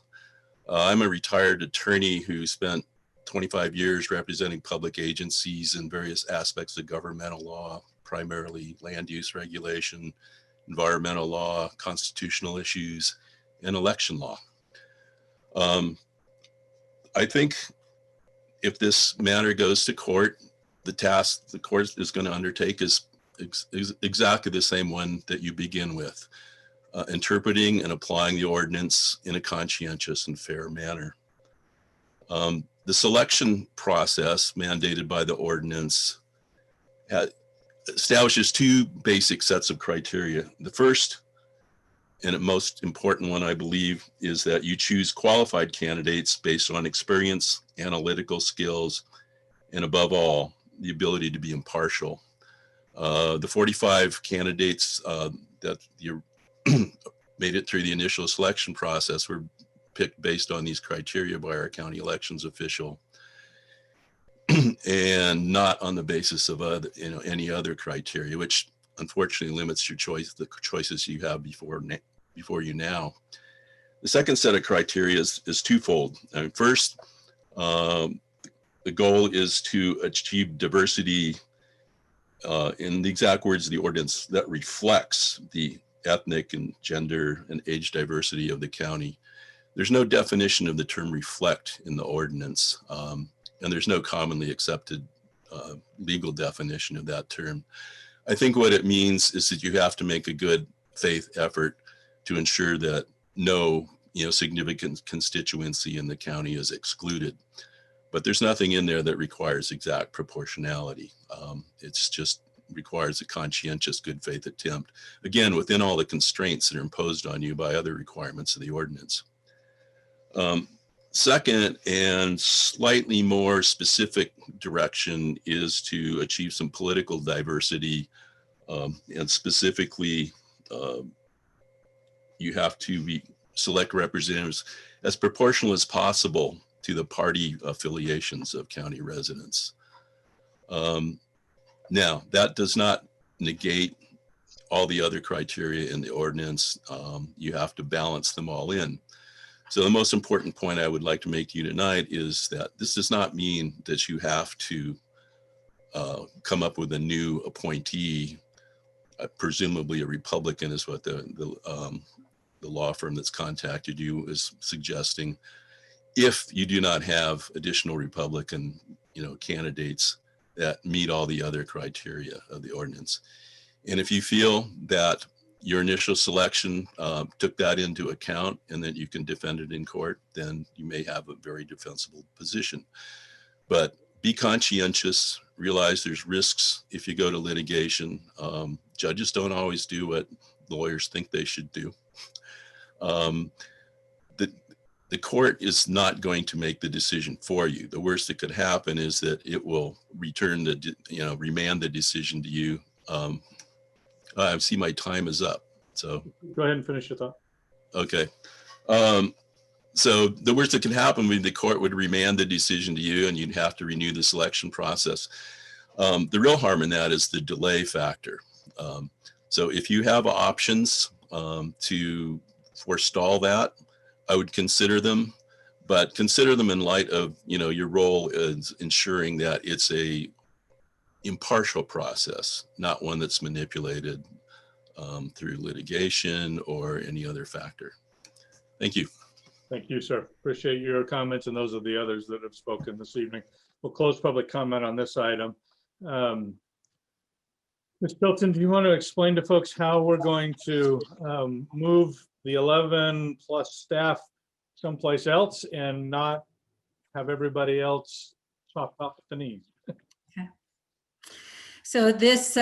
I'm a retired attorney who spent 25 years representing public agencies in various aspects of governmental law, primarily land use regulation, environmental law, constitutional issues, and election law. I think if this matter goes to court, the task the court is going to undertake is exactly the same one that you begin with. Interpreting and applying the ordinance in a conscientious and fair manner. The selection process mandated by the ordinance establishes two basic sets of criteria. The first and the most important one, I believe, is that you choose qualified candidates based on experience, analytical skills, and above all, the ability to be impartial. The 45 candidates that you made it through the initial selection process were picked based on these criteria by our county elections official and not on the basis of any other criteria, which unfortunately limits your choice, the choices you have before you now. The second set of criteria is twofold. First, the goal is to achieve diversity in the exact words of the ordinance that reflects the ethnic and gender and age diversity of the county. There's no definition of the term reflect in the ordinance, and there's no commonly accepted legal definition of that term. I think what it means is that you have to make a good faith effort to ensure that no significant constituency in the county is excluded. But there's nothing in there that requires exact proportionality. It's just requires a conscientious good faith attempt, again, within all the constraints that are imposed on you by other requirements of the ordinance. Second, and slightly more specific direction, is to achieve some political diversity, and specifically, you have to select representatives as proportional as possible to the party affiliations of county residents. Now, that does not negate all the other criteria in the ordinance. You have to balance them all in. So the most important point I would like to make to you tonight is that this does not mean that you have to come up with a new appointee. Presumably a Republican is what the law firm that's contacted you is suggesting. If you do not have additional Republican, candidates that meet all the other criteria of the ordinance. And if you feel that your initial selection took that into account and that you can defend it in court, then you may have a very defensible position. But be conscientious, realize there's risks if you go to litigation. Judges don't always do what lawyers think they should do. The court is not going to make the decision for you. The worst that could happen is that it will return remand the decision to you. I see my time is up. So go ahead and finish your thought. Okay. So the worst that can happen would be the court would remand the decision to you and you'd have to renew the selection process. The real harm in that is the delay factor. So if you have options to forestall that, I would consider them, but consider them in light of, your role is ensuring that it's a impartial process, not one that's manipulated through litigation or any other factor. Thank you. Thank you, sir. Appreciate your comments and those of the others that have spoken this evening. We'll close public comment on this item. Ms. Pilton, do you want to explain to folks how we're going to move the 11 plus staff someplace else and not have everybody else talk about the needs? So this,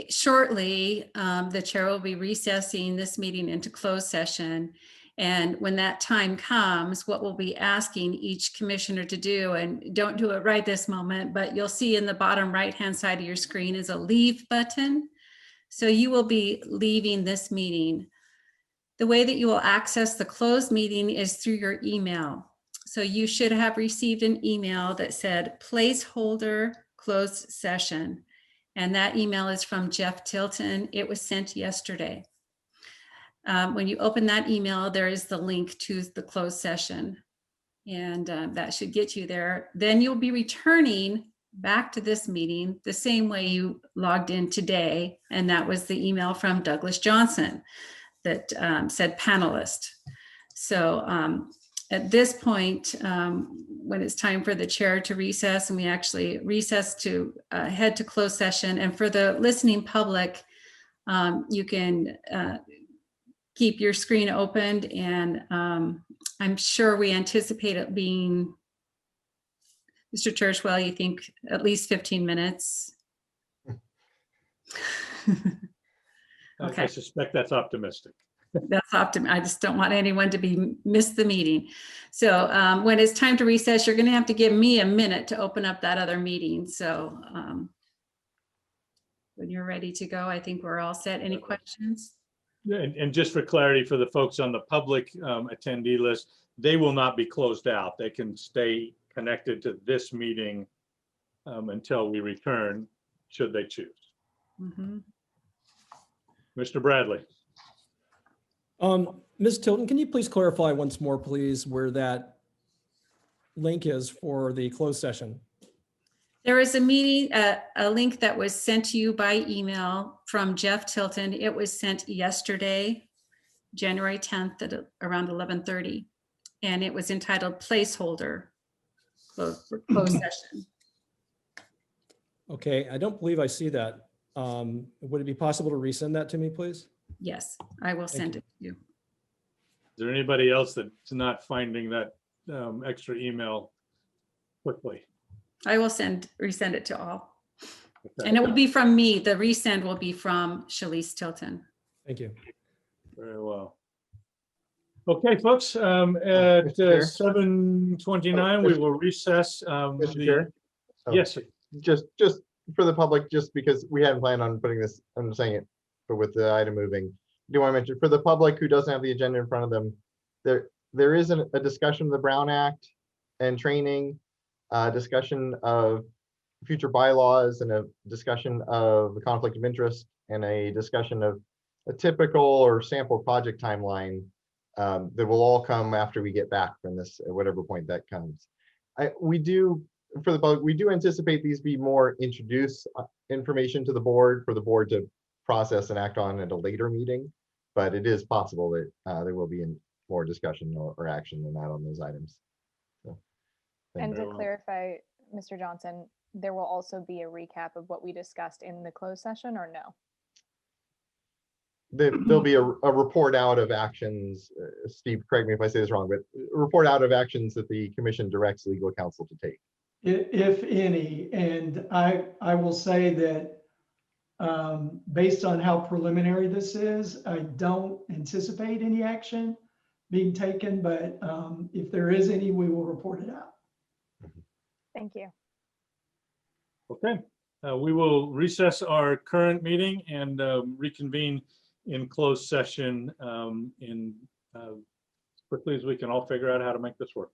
shortly, the chair will be recessing this meeting into closed session. And when that time comes, what we'll be asking each commissioner to do, and don't do it right this moment, but you'll see in the bottom right-hand side of your screen is a leave button. So you will be leaving this meeting. The way that you will access the closed meeting is through your email. So you should have received an email that said placeholder closed session. And that email is from Jeff Tilton. It was sent yesterday. When you open that email, there is the link to the closed session. And that should get you there. Then you'll be returning back to this meeting the same way you logged in today. And that was the email from Douglas Johnson that said panelist. So at this point, when it's time for the chair to recess, and we actually recess to head to closed session, and for the listening public, you can keep your screen opened, and I'm sure we anticipate it being, Mr. Churchwell, you think at least 15 minutes? Okay. I suspect that's optimistic. That's optimistic. I just don't want anyone to miss the meeting. So when it's time to recess, you're going to have to give me a minute to open up that other meeting. So when you're ready to go, I think we're all set. Any questions? And just for clarity for the folks on the public attendee list, they will not be closed out. They can stay connected to this meeting until we return, should they choose. Mm-hmm. Mr. Bradley. Ms. Tilton, can you please clarify once more, please, where that link is for the closed session? There is a meeting, a link that was sent to you by email from Jeff Tilton. It was sent yesterday, January 10th at around 11:30. and it was entitled placeholder for closed session. Okay, I don't believe I see that. Would it be possible to resend that to me, please? Yes, I will Thank send it to you. Is there anybody else that's not finding that extra email quickly? I will resend it to all. Okay. And it will be from me. The resend will be from Shalice Tilton. Thank you. Very well. Okay, folks, at 7:29, we will recess. Mr. Chair? Oh, Yes, sir. Just for the public, just because we hadn't planned on putting this, I'm saying it, but with the item moving, I do want to mention for the public who doesn't have the agenda in front of them, there is a discussion of the Brown Act and training, discussion of future bylaws, and a discussion of the conflict of interest, and a discussion of a typical or sample project timeline that will all come after we get back from this, at whatever point that comes. We do, for the public, we do anticipate these be more introduce information to the board for the board to process and act on at a later meeting, but it is possible that there will be more discussion or action than that on those items. So, and to clarify, Mr. Johnson, there will also be a recap of what we discussed in the closed session, or no? There'll be a report out of actions, Steve, correct me if I say this wrong, but a report out of actions that the commission directs legal counsel to take. If any, and I will say that based on how preliminary this is, I don't anticipate any action being taken, but if there is any, we will report it out. Thank you. Okay, we will recess our current meeting and reconvene in closed session as quickly as we can all figure out how to make this work.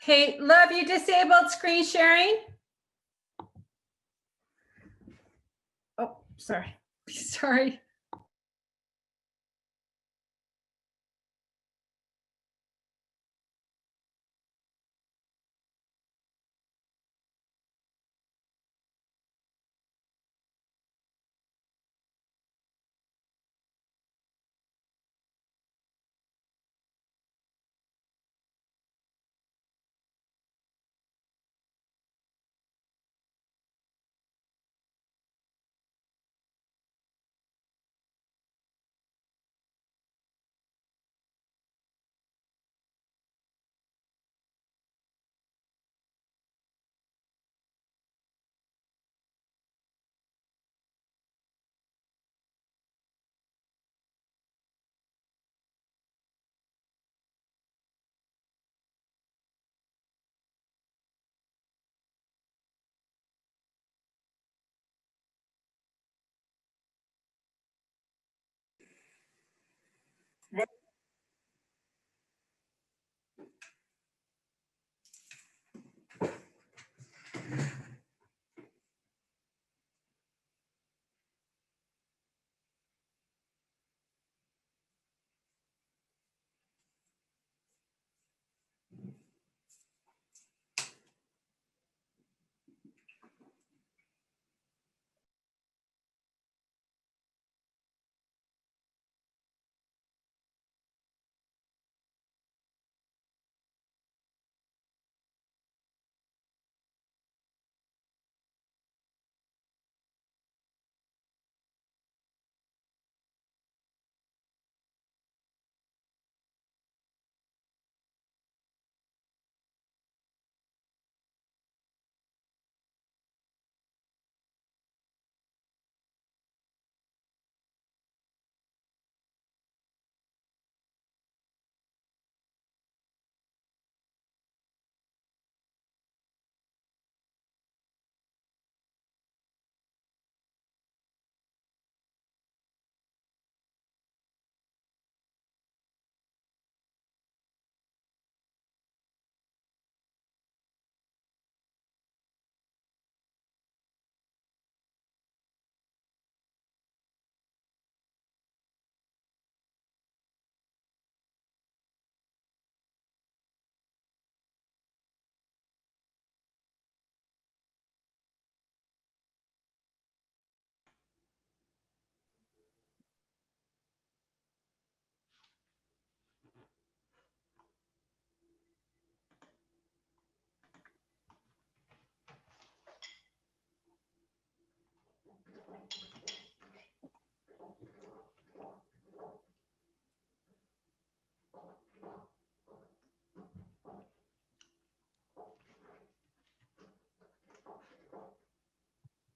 Hey, love, you disabled screen sharing? Oh, sorry. Sorry.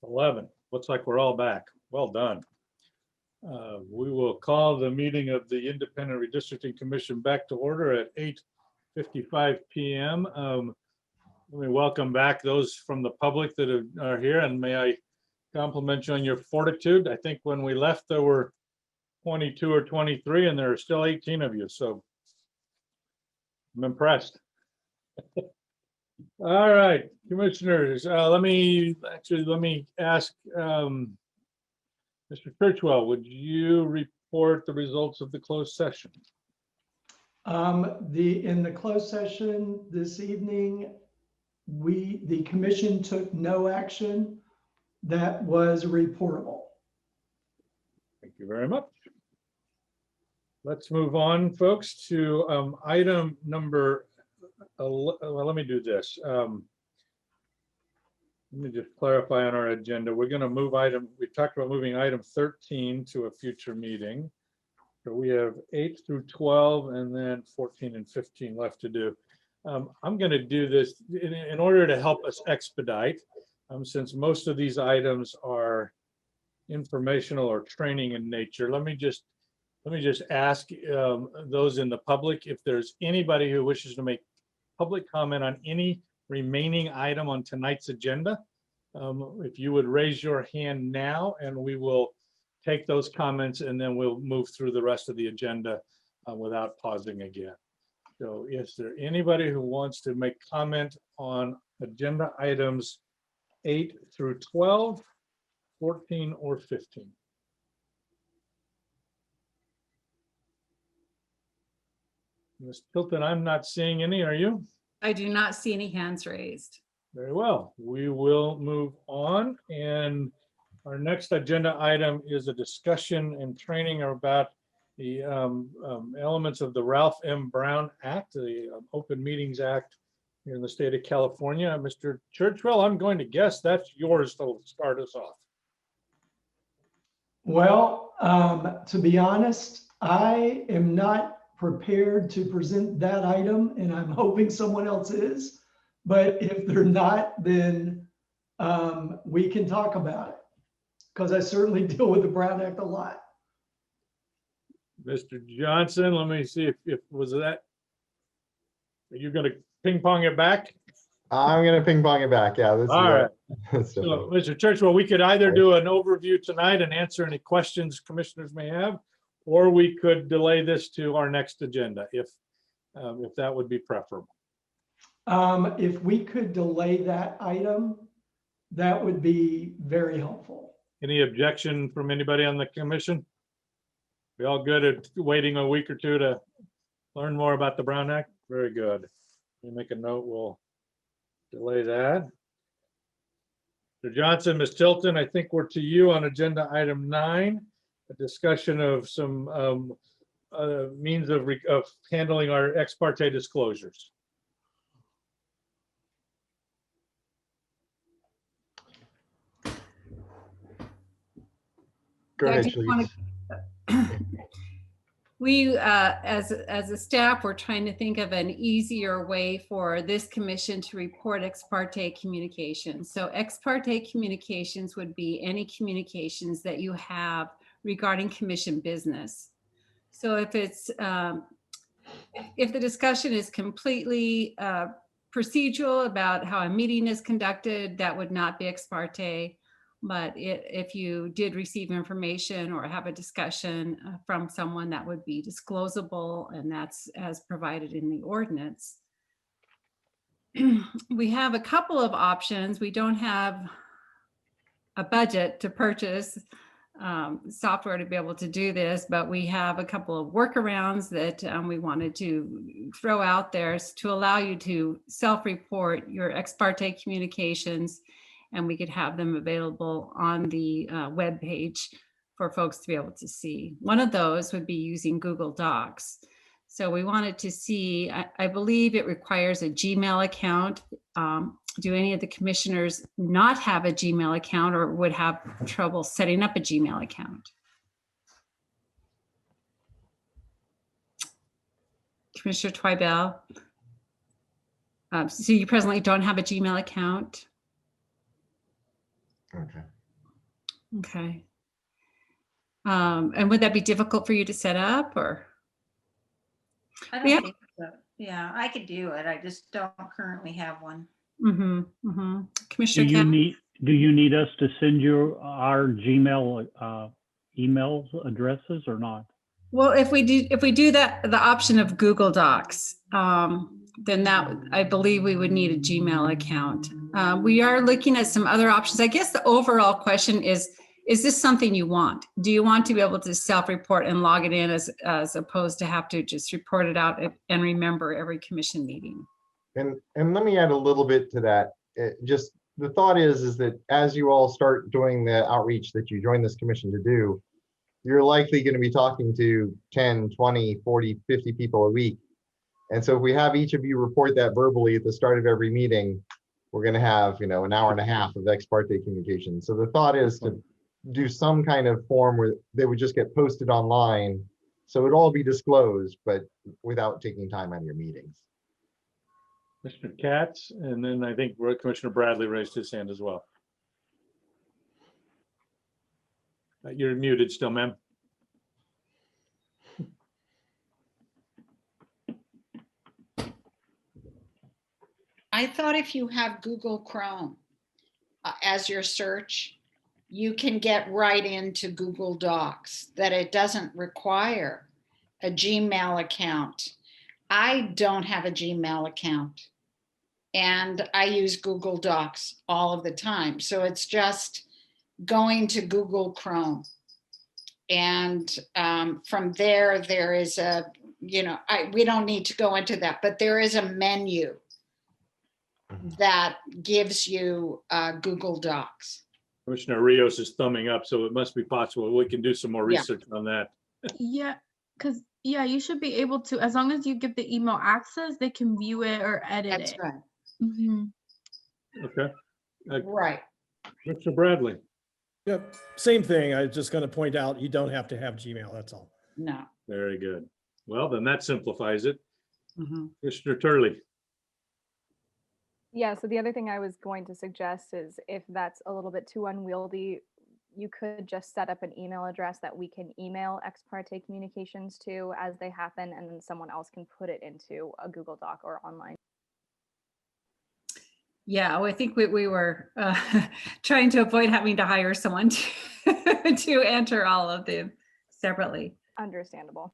11. Looks like we're all back. Well done. We will call the meeting of the Independent Redistricting Commission back to order at 8:55 p.m. Let me welcome back those from the public that are here, and may I compliment you on your fortitude. I think when we left, there were 22 or 23, and there are still 18 of you, so I'm impressed. All right, commissioners, let me ask Mr. Churchwell, would you report the results of the closed session? In the closed session this evening, the commission took no action that was reportable. Thank you very much. Let's move on, folks, to item number, well, let me do this. Let me just clarify on our agenda. We're going to move we talked about moving item 13 to a future meeting. So we have 8 through 12 and then 14 and 15 left to do. I'm going to do this in order to help us expedite, since most of these items are informational or training in nature. Let me just ask those in the public if there's anybody who wishes to make public comment on any remaining item on tonight's agenda. If you would raise your hand now, and we will take those comments, and then we'll move through the rest of the agenda without pausing again. So is there anybody who wants to make comment on agenda items 8 through 12, 14, or 15? Ms. Tilton, I'm not seeing any. Are you? I do not see any hands raised. Very well. We will move on. And our next agenda item is a discussion and training about the elements of the Ralph M. Brown Act, the Open Meetings Act here in the state of California. Mr. Churchwell, I'm going to guess that's yours to start us off. Well, to be honest, I am not prepared to present that item, and I'm hoping someone else is. But if they're not, then we can talk about it, because I certainly deal with the Brown Act a lot. Mr. Johnson, let me see if was that, are you going to ping pong it back? I'm going to ping pong it back. Yeah. This All right. is So, Mr. Churchwell, we could either do an overview tonight and answer any questions commissioners may have, or we could delay this to our next agenda if that would be preferable. If we could delay that item, that would be very helpful. Any objection from anybody on the commission? We all good at waiting a week or two to learn more about the Brown Act? Very good. Let me make a note. We'll delay that. Mr. Johnson, Ms. Tilton, I think we're to you on agenda item 9, a discussion of some means of handling our ex parte disclosures. Go ahead, please. We, as a staff, we're trying to think of an easier way for this commission to report ex parte communications. So ex parte communications would be any communications that you have regarding commission business. So if it's, if the discussion is completely procedural about how a meeting is conducted, that would not be ex parte. But if you did receive information or have a discussion from someone, that would be disclosable, and that's as provided in the ordinance. We have a couple of options. We don't have a budget to purchase software to be able to do this, but we have a couple of workarounds that we wanted to throw out there to allow you to self-report your ex parte communications, and we could have them available on the web page for folks to be able to see. One of those would be using Google Docs. So we wanted to see, I believe it requires a Gmail account. do any of the commissioners not have a Gmail account or would have trouble setting up a Gmail account? Commissioner Twibell. So you presently don't have a Gmail account? Okay. Okay. And would that be difficult for you to set up, or? I We don't have- think so. Yeah, I could do it. I just don't currently have one. Do Do Commissioner you Cap? need us to send you our Gmail email addresses or not? Well, if we do that, the option of Google Docs, then that, I believe we would need a Gmail account. We are looking at some other options. I guess the overall question is this something you want? Do you want to be able to self-report and log it in as opposed to have to just report it out and remember every commission meeting? And let me add a little bit to that. Just the thought is that as you all start doing the outreach that you join this commission to do, you're likely going to be talking to 10, 20, 40, 50 people a week. And so if we have each of you report that verbally at the start of every meeting, we're going to have, an hour and a half of ex parte communication. So the thought is to do some kind of form where they would just get posted online. So it'd all be disclosed, but without taking time out of your meetings. Commissioner Katz, and then I think Commissioner Bradley raised his hand as well. You're muted still, ma'am. I thought if you have Google Chrome as your search, you can get right into Google Docs, that it doesn't require a Gmail account. I don't have a Gmail account, and I use Google Docs all of the time. So it's just going to Google Chrome. And from there is a, we don't need to go into that, but there is a menu that gives you Google Docs. Commissioner Rios is thumbing up, so it must be possible. We can do some more Yeah. research on that. Yeah, because you should be able to, as long as you give the email access, they can view it or edit That's it. right. Mhm. Okay. Right. Mr. Bradley. Yep, same thing. I was just going to point out, you don't have to have Gmail, that's all. No. Very good. Well, then that simplifies it. Mhm. Commissioner Turley. Yeah, so the other thing I was going to suggest is if that's a little bit too unwieldy, you could just set up an email address that we can email ex parte communications to as they happen, and then someone else can put it into a Google Doc or online. Yeah, well, I think we were trying to avoid having to hire someone to enter all of them separately. Understandable.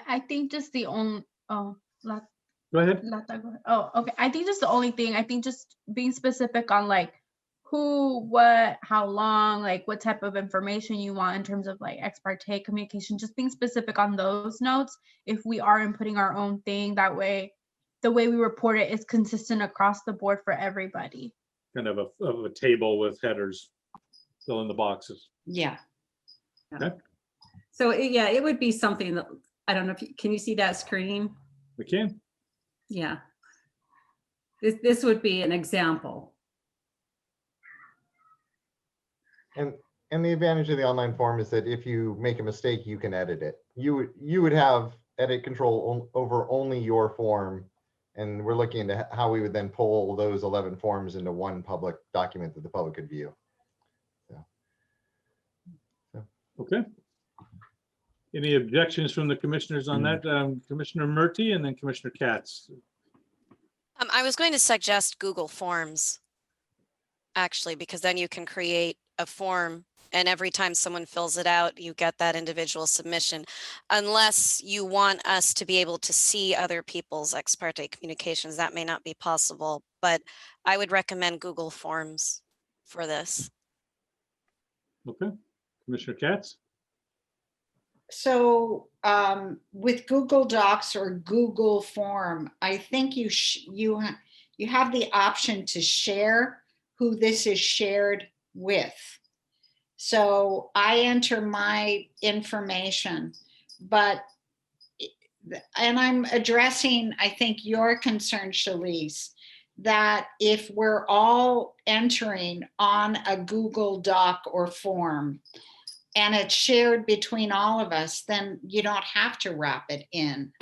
I think just the only, Go ahead. Oh, okay. I think just the only thing, I think just being specific on like who, what, how long, like what type of information you want in terms of like ex parte communication, just being specific on those notes. If we are inputting our own thing, that way, the way we report it is consistent across the board for everybody. Kind of a table with headers, fill in the boxes. Yeah. Okay. So yeah, it would be something that, I don't know if can you see that screen? We can. Yeah. This would be an example. And the advantage of the online form is that if you make a mistake, you can edit it. You would have edit control over only your form. And we're looking into how we would then pull those 11 forms into one public document that the public could view. Okay. Any objections from the commissioners on that? Commissioner Murty and then Commissioner Katz. I was going to suggest Google Forms, actually, because then you can create a form and every time someone fills it out, you get that individual submission, unless you want us to be able to see other people's ex parte communications. That may not be possible, but I would recommend Google Forms for this. Okay. Commissioner Katz? So with Google Docs or Google Form, I think you have the option to share who this is shared with. So I enter my information, and I'm addressing, I think, your concern, Shalice, that if we're all entering on a Google Doc or form and it's shared between all of us, then you don't have to wrap it in.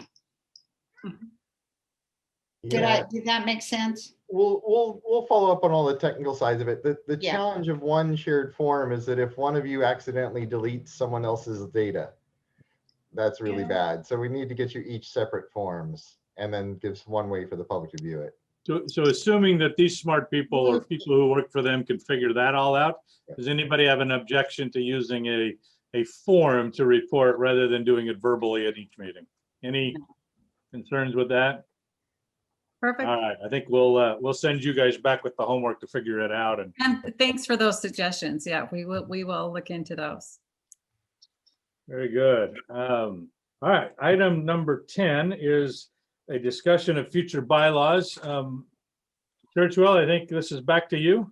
Did that make sense? We'll follow up on all the technical sides of it. The Yeah. challenge of one shared form is that if one of you accidentally deletes someone else's data, that's really bad. So we need to get you each separate forms and then gives one way for the public to view it. So assuming that these smart people or people who work for them can figure that all out, does anybody have an objection to using a form to report rather than doing it verbally at each meeting? Any concerns with that? Perfect. All right, I think we'll send you guys back with the homework to figure it out. And thanks for those suggestions. Yeah, we will look into those. very good. All right, item number 10 is a discussion of future bylaws. Churchwell, I think this is back to you.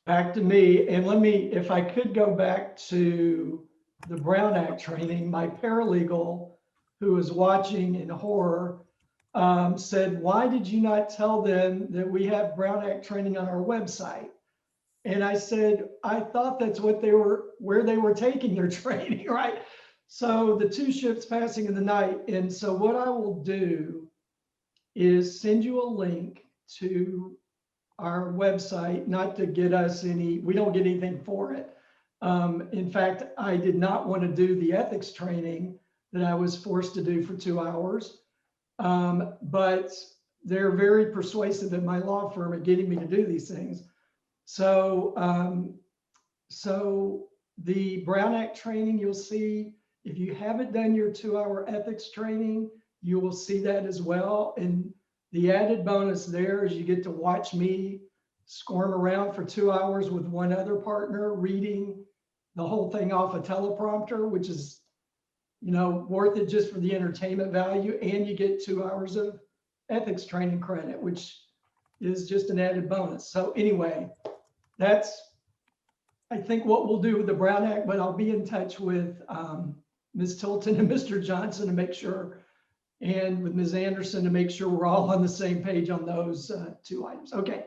Back to me, and let me, if I could go back to the Brown Act training, my paralegal who was watching in horror said, why did you not tell them that we have Brown Act training on our website? And I said, I thought that's what where they were taking their training, right? So the two ships passing in the night. And so what I will do is send you a link to our website, not to get us we don't get anything for it. In fact, I did not want to do the ethics training that I was forced to do for 2 hours. But they're very persuasive at my law firm at getting me to do these things. So, so the Brown Act training, you'll see, if you haven't done your 2-hour ethics training, you will see that as well. And the added bonus there is you get to watch me squirm around for 2 hours with one other partner reading the whole thing off a teleprompter, which is, you know, worth it just for the entertainment value. And you get 2 hours of ethics training credit, which is just an added bonus. So anyway, that's, I think, what we'll do with the Brown Act, but I'll be in touch with Ms. Tilton and Mr. Johnson to make sure, and with Ms. Anderson to make sure we're all on the same page on those 2 items. Okay,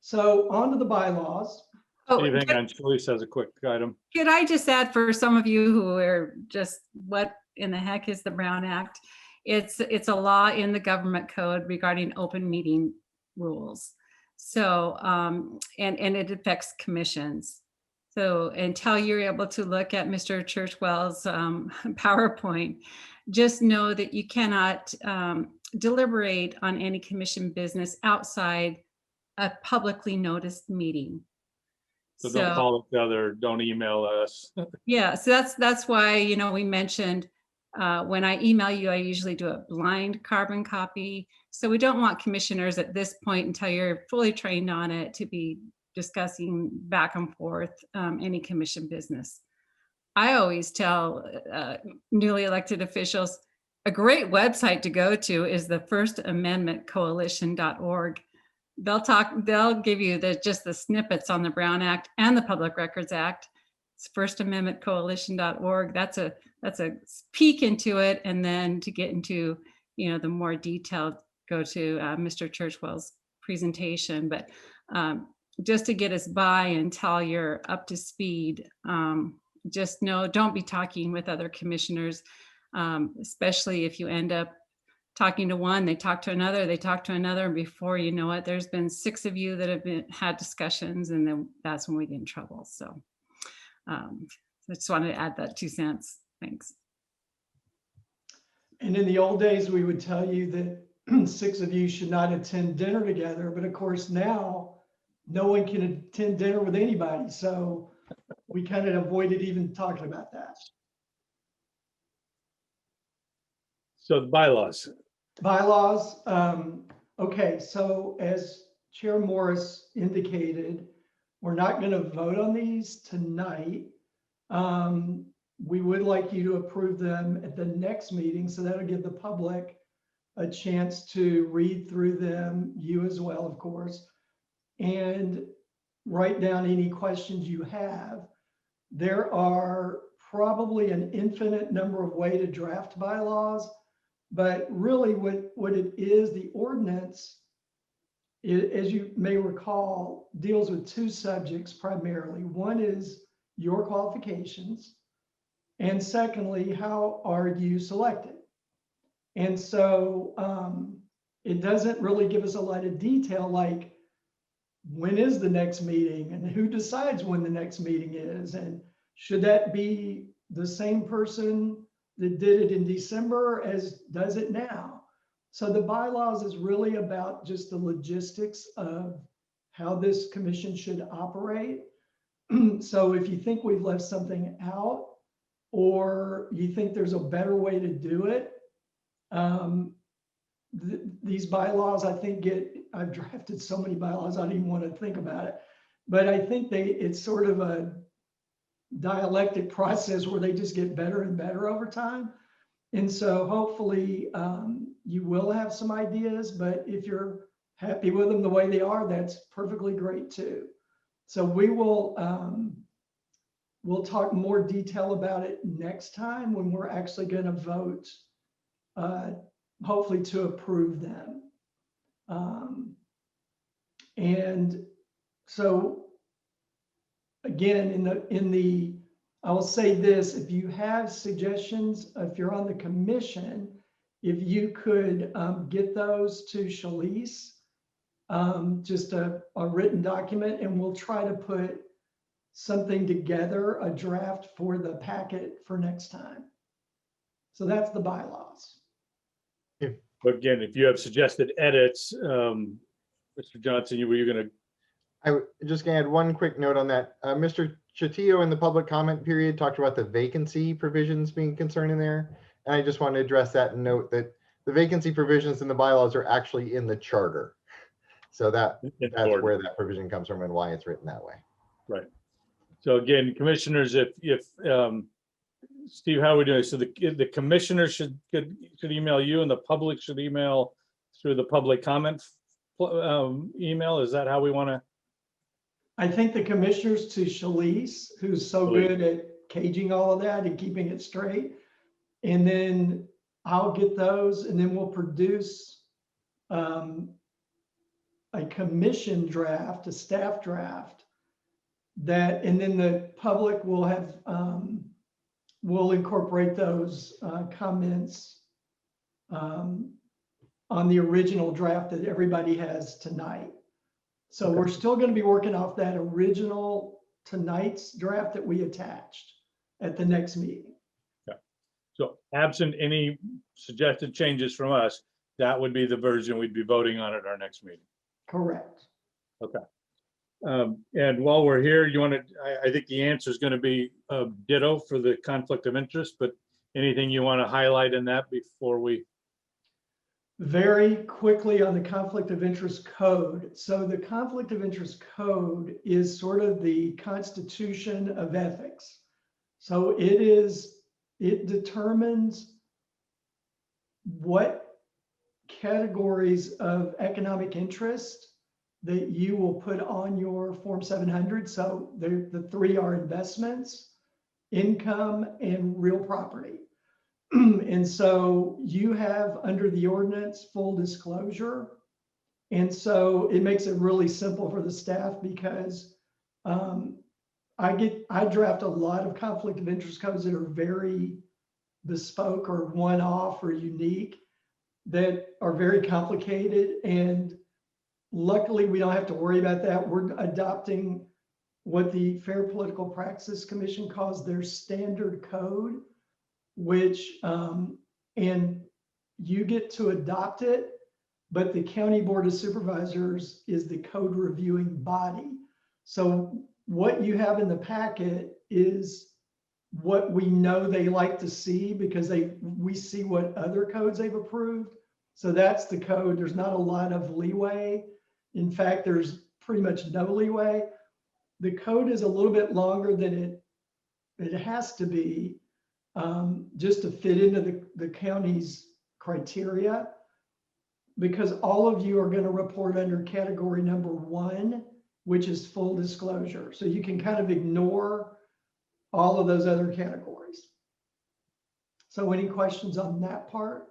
so on to the bylaws. Steve, hang on, Julie has a quick item. Could I just add, for some of you who are just, what in the heck is the Brown Act? It's a law in the government code regarding open meeting rules. So, and it affects commissions. So until you're able to look at Mr. Churchwell's PowerPoint, just know that you cannot deliberate on any commission business outside a publicly noticed meeting. So don't call each other, don't email us. Yeah, so that's why, you know, we mentioned when I email you, I usually do a blind carbon copy. So we don't want commissioners at this point, until you're fully trained on it, to be discussing back and forth any commission business. I always tell newly elected officials, a great website to go to is the First Amendment Coalition.org. They'll give you just the snippets on the Brown Act and the Public Records Act. It's First Amendment Coalition.org. That's a peek into it. And then to get into, you know, the more detailed, go to Mr. Churchwell's presentation. But just to get us by until you're up to speed, just know, don't be talking with other commissioners, especially if you end up talking to one, they talk to another, they talk to another, and before you know it, there's been 6 of you that have had discussions, and then that's when we get in trouble. So I just wanted to add that 2 cents. Thanks. And in the old days, we would tell you that 6 of you should not attend dinner together. But of course, now no one can attend dinner with anybody. So we kind of avoided even talking about that. So the bylaws. Bylaws. Okay, so as Chair Morris indicated, we're not going to vote on these tonight. We would like you to approve them at the next meeting, so that'll give the public a chance to read through them, you as well, of course, and write down any questions you have. There are probably an infinite number of ways to draft bylaws, but really what it is, the ordinance as you may recall, deals with two subjects primarily. One is your qualifications, and secondly, how are you selected? And so it doesn't really give us a lot of detail, like when is the next meeting and who decides when the next meeting is, and should that be the same person that did it in December as does it now? So the bylaws is really about just the logistics of how this commission should operate. So if you think we've left something out, or you think there's a better way to do it, these bylaws, I think, I've drafted so many bylaws, I don't even want to think about it. But I think it's sort of a dialectic process where they just get better and better over time. And so hopefully you will have some ideas, but if you're happy with them the way they are, that's perfectly great too. So we will, we'll talk more detail about it next time when we're actually going to vote, hopefully to approve them. And so again, I will say this, if you have suggestions, if you're on the commission, if you could get those to Shalice, just a written document, and we'll try to put something together, a draft for the packet for next time. So that's the bylaws. Again, if you have suggested edits, Mr. Johnson, were you going to? I just gonna add one quick note on that. Mr. Chatillo in the public comment period talked about the vacancy provisions being concerned in there. And I just want to address that and note that the vacancy provisions in the bylaws are actually in the charter. So that's where that provision comes from and why it's written that way. Right. So again, commissioners, if Steve, how are we doing? So the commissioners should email you, and the public should email through the public comment email. Is that how we want to? I think the commissioners to Shalice, who's so good at caging all of that and keeping it straight. And then I'll get those, and then we'll produce a commission draft, a staff draft that, and then the public will have, we'll incorporate those comments on the original draft that everybody has tonight. So we're still going to be working off that original tonight's draft that we attached at the next meeting. Yeah. So absent any suggested changes from us, that would be the version we'd be voting on at our next meeting. Correct. Okay. And while we're here, you want to, I think the answer is going to be ditto for the conflict of interest, but anything you want to highlight in that before we? Very quickly on the conflict of interest code. So the conflict of interest code is sort of the constitution of ethics. So it determines what categories of economic interest that you will put on your Form 700. So the three are investments, income, and real property. And so you have under the ordinance full disclosure. And so it makes it really simple for the staff because I draft a lot of conflict of interest codes that are very bespoke or one-off or unique that are very complicated. And luckily we don't have to worry about that. We're adopting what the Fair Political Practices Commission calls their standard code, which, and you get to adopt it, but the County Board of Supervisors is the code reviewing body. So what you have in the packet is what we know they like to see because we see what other codes they've approved. So that's the code. There's not a lot of leeway. In fact, there's pretty much no leeway. The code is a little bit longer than it has to be, just to fit into the county's criteria, because all of you are going to report under category number 1, which is full disclosure. So you can kind of ignore all of those other categories. So any questions on that part?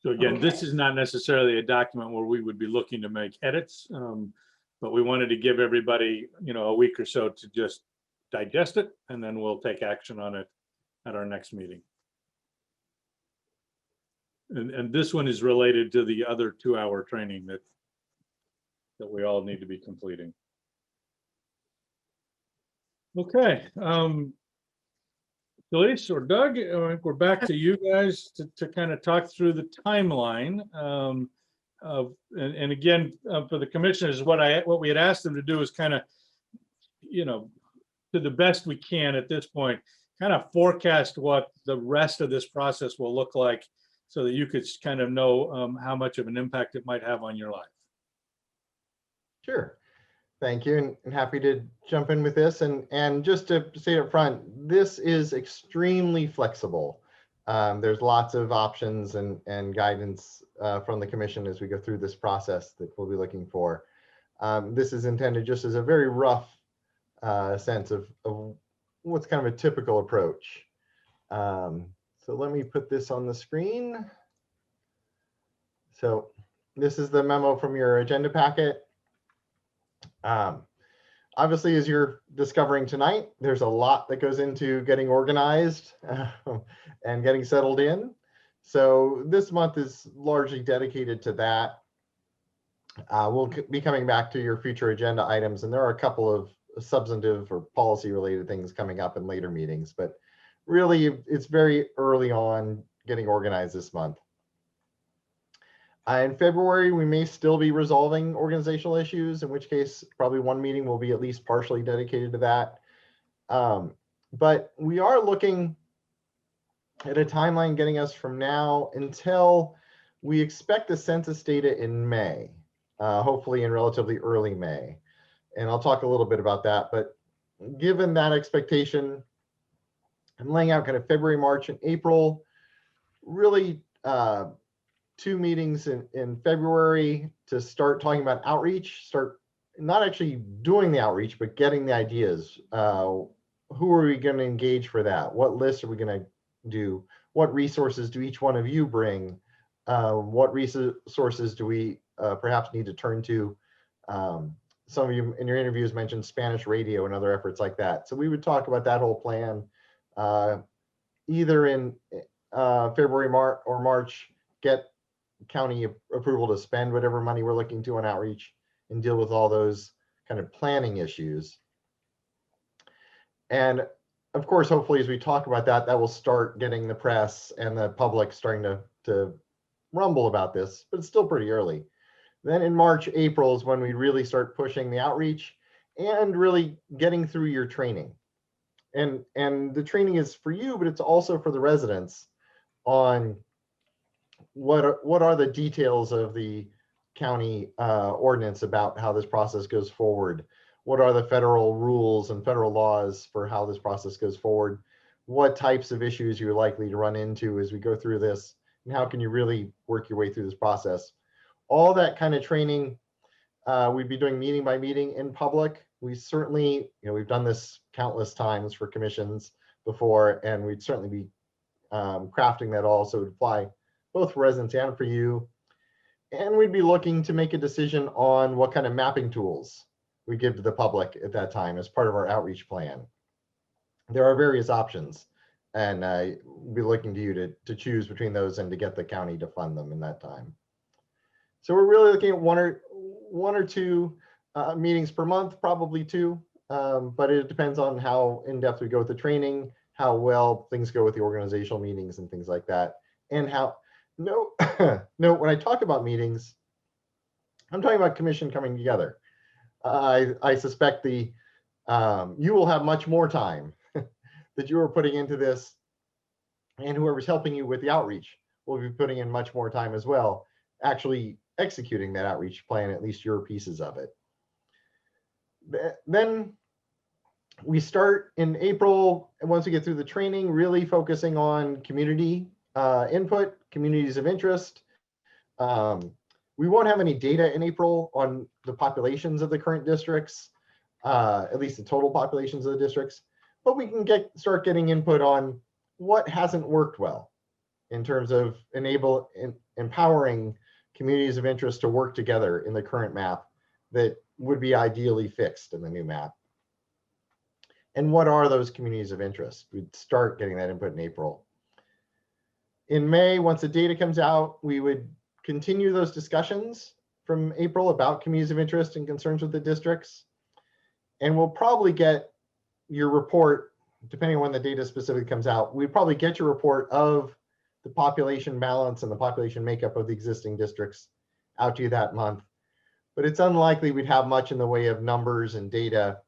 So again, this Okay. is not necessarily a document where we would be looking to make edits, but we wanted to give everybody, a week or so to just digest it, and then we'll take action on it at our next meeting. And this one is related to the other 2-hour training that we all need to be completing. Okay. Elise or Doug, I think we're back to you guys to kind of talk through the timeline. And again, for the commissioners, what we had asked them to do is kind of, to the best we can at this point, kind of forecast what the rest of this process will look like so that you could kind of know how much of an impact it might have on your life. Sure. Thank you, and happy to jump in with this. And just to say up front, this is extremely flexible. There's lots of options and guidance from the commission as we go through this process that we'll be looking for. This is intended just as a very rough sense of what's kind of a typical approach. So let me put this on the screen. So this is the memo from your agenda packet. Obviously, as you're discovering tonight, there's a lot that goes into getting organized and getting settled in. So this month is largely dedicated to that. We'll be coming back to your future agenda items, and there are a couple of substantive or policy related things coming up in later meetings, but really it's very early on getting organized this month. In February, we may still be resolving organizational issues, in which case probably one meeting will be at least partially dedicated to that. But we are looking at a timeline getting us from now until we expect the census data in May, hopefully in relatively early May. And I'll talk a little bit about that. But given that expectation, I'm laying out kind of February, March, and April, really 2 meetings in February to start talking about outreach, start not actually doing the outreach, but getting the ideas. Who are we going to engage for that? What lists are we going to do? What resources do each one of you bring? What resources do we perhaps need to turn to? Some of you in your interviews mentioned Spanish radio and other efforts like that. So we would talk about that whole plan either in February, or March, get county approval to spend whatever money we're looking to on outreach and deal with all those kind of planning issues. And of course, hopefully, as we talk about that, that will start getting the press and the public starting to rumble about this, but it's still pretty early. Then in March, April is when we really start pushing the outreach and really getting through your training. And the training is for you, but it's also for the residents on what are the details of the county ordinance about how this process goes forward. What are the federal rules and federal laws for how this process goes forward? What types of issues you're likely to run into as we go through this, and how can you really work your way through this process? All that kind of training, we'd be doing meeting by meeting in public. We certainly, we've done this countless times for commissions before, and we'd certainly be crafting that all so it would apply both for residents and for you. And we'd be looking to make a decision on what kind of mapping tools we give to the public at that time as part of our outreach plan. There are various options, and we'll be looking to you to choose between those and to get the county to fund them in that time. So we're really looking at one or two meetings per month, probably 2, but it depends on how in-depth we go with the training, how well things go with the organizational meetings and things like that, and how, no, when I talk about meetings, I'm talking about commission coming together. I suspect you will have much more time that you are putting into this, and whoever's helping you with the outreach will be putting in much more time as well, actually executing that outreach plan, at least your pieces of it. Then we start in April, and once we get through the training, really focusing on community input, communities of interest. We won't have any data in April on the populations of the current districts, at least the total populations of the districts, but we can start getting input on what hasn't worked well in terms of empowering communities of interest to work together in the current map that would be ideally fixed in the new map. And what are those communities of interest? We'd start getting that input in April. In May, once the data comes out, we would continue those discussions from April about communities of interest and concerns with the districts. And we'll probably get your report, depending on when the data specifically comes out, we'd probably get your report of the population balance and the population makeup of the existing districts out to you that month. But it's unlikely we'd have much in the way of numbers and data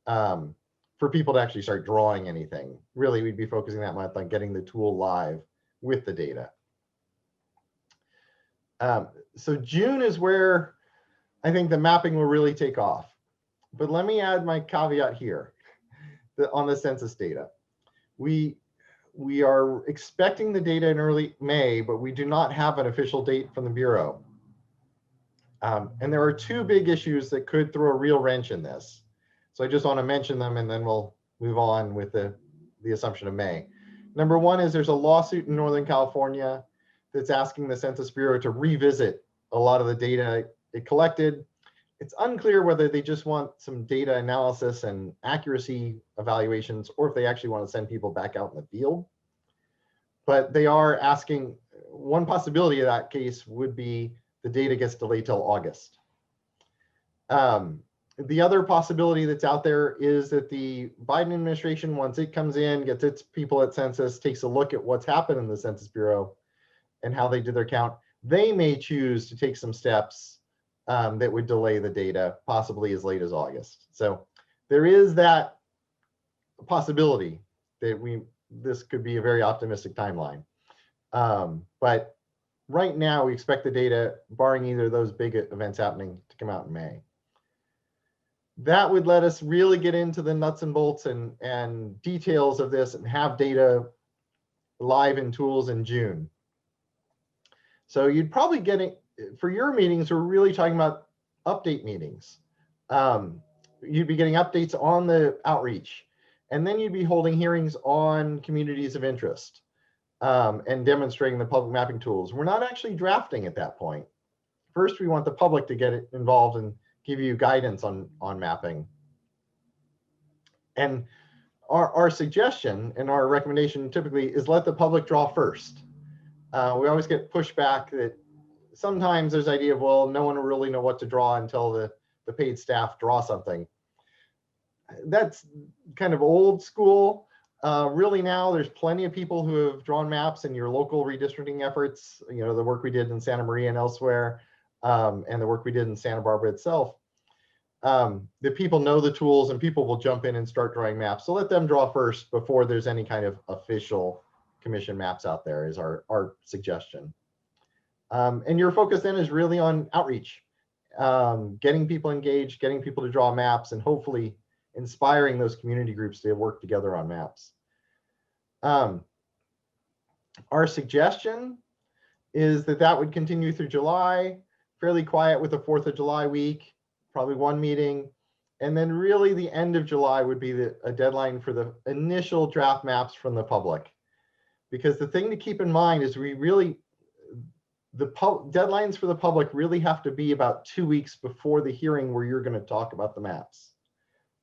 for people to actually start drawing anything. Really, we'd be focusing that month on getting the tool live with the data. So June is where I think the mapping will really take off. But let me add my caveat here on the census data. We are expecting the data in early May, but we do not have an official date from the Bureau. And there are two big issues that could throw a real wrench in this. So I just want to mention them and then we'll move on with the assumption of May. Number one is there's a lawsuit in Northern California that's asking the Census Bureau to revisit a lot of the data it collected. It's unclear whether they just want some data analysis and accuracy evaluations or if they actually want to send people back out in the field. But they are asking, one possibility of that case would be the data gets delayed till August. The other possibility that's out there is that the Biden administration, once it comes in, gets its people at census, takes a look at what's happened in the Census Bureau and how they did their count. They may choose to take some steps that would delay the data, possibly as late as August. So there is that possibility that this could be a very optimistic timeline. But right now, we expect the data, barring either of those big events happening, to come out in May. That would let us really get into the nuts and bolts and details of this and have data live in tools in June. So you'd probably get it for your meetings. We're really talking about update meetings. You'd be getting updates on the outreach, and then you'd be holding hearings on communities of interest and demonstrating the public mapping tools. We're not actually drafting at that point. First, we want the public to get involved and give you guidance on mapping. And our suggestion and our recommendation typically is let the public draw first. We always get pushback that sometimes there's idea of, well, no one will really know what to draw until the paid staff draw something. That's kind of old school. Really now there's plenty of people who have drawn maps in your local redistricting efforts, you know, the work we did in Santa Maria and elsewhere, and the work we did in Santa Barbara itself. The people know the tools and people will jump in and start drawing maps. So let them draw first before there's any kind of official commission maps out there is our suggestion. And your focus then is really on outreach, getting people engaged, getting people to draw maps, and hopefully inspiring those community groups to work together on maps. Our suggestion is that would continue through July, fairly quiet with the 4th of July week, probably one meeting. And then really the end of July would be a deadline for the initial draft maps from the public. Because the thing to keep in mind is the deadlines for the public really have to be about 2 weeks before the hearing where you're going to talk about the maps.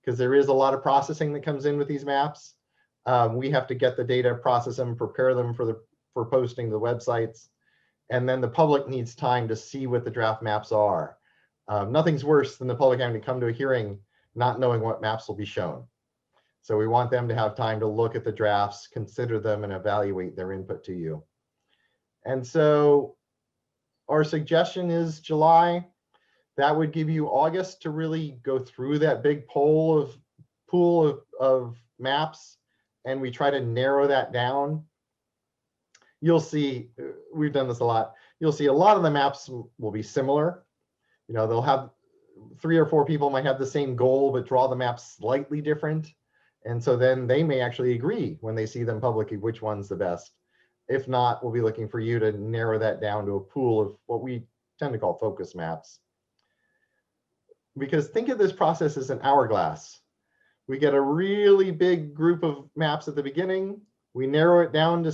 Because there is a lot of processing that comes in with these maps. We have to get the data, process them, prepare them for posting to the websites. And then the public needs time to see what the draft maps are. Nothing's worse than the public having to come to a hearing not knowing what maps will be shown. So we want them to have time to look at the drafts, consider them, and evaluate their input to you. And so our suggestion is July. That would give you August to really go through that big pool of maps, and we try to narrow that down. You'll see, we've done this a lot. You'll see a lot of the maps will be similar. You know, they'll have 3 or 4 people might have the same goal, but draw the maps slightly different. And so then they may actually agree when they see them publicly which one's the best. If not, we'll be looking for you to narrow that down to a pool of what we tend to call focus maps. Because think of this process as an hourglass. We get a really big group of maps at the beginning. We narrow it down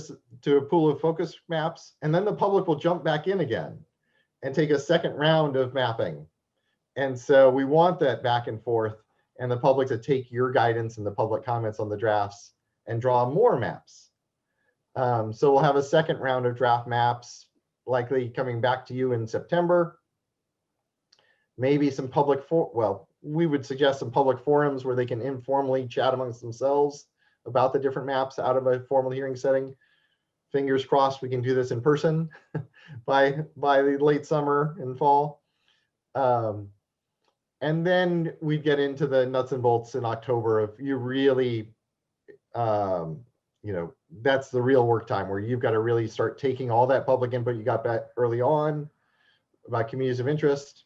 to a pool of focus maps, and then the public will jump back in again and take a second round of mapping. And so we want that back and forth, and the public to take your guidance and the public comments on the drafts and draw more maps. So we'll have a second round of draft maps, likely coming back to you in September. Maybe some we would suggest some public forums where they can informally chat amongst themselves about the different maps out of a formal hearing setting. Fingers crossed we can do this in person by the late summer and fall. And then we'd get into the nuts and bolts in October of you really, that's the real work time where you've got to really start taking all that public input you got back early on about communities of interest,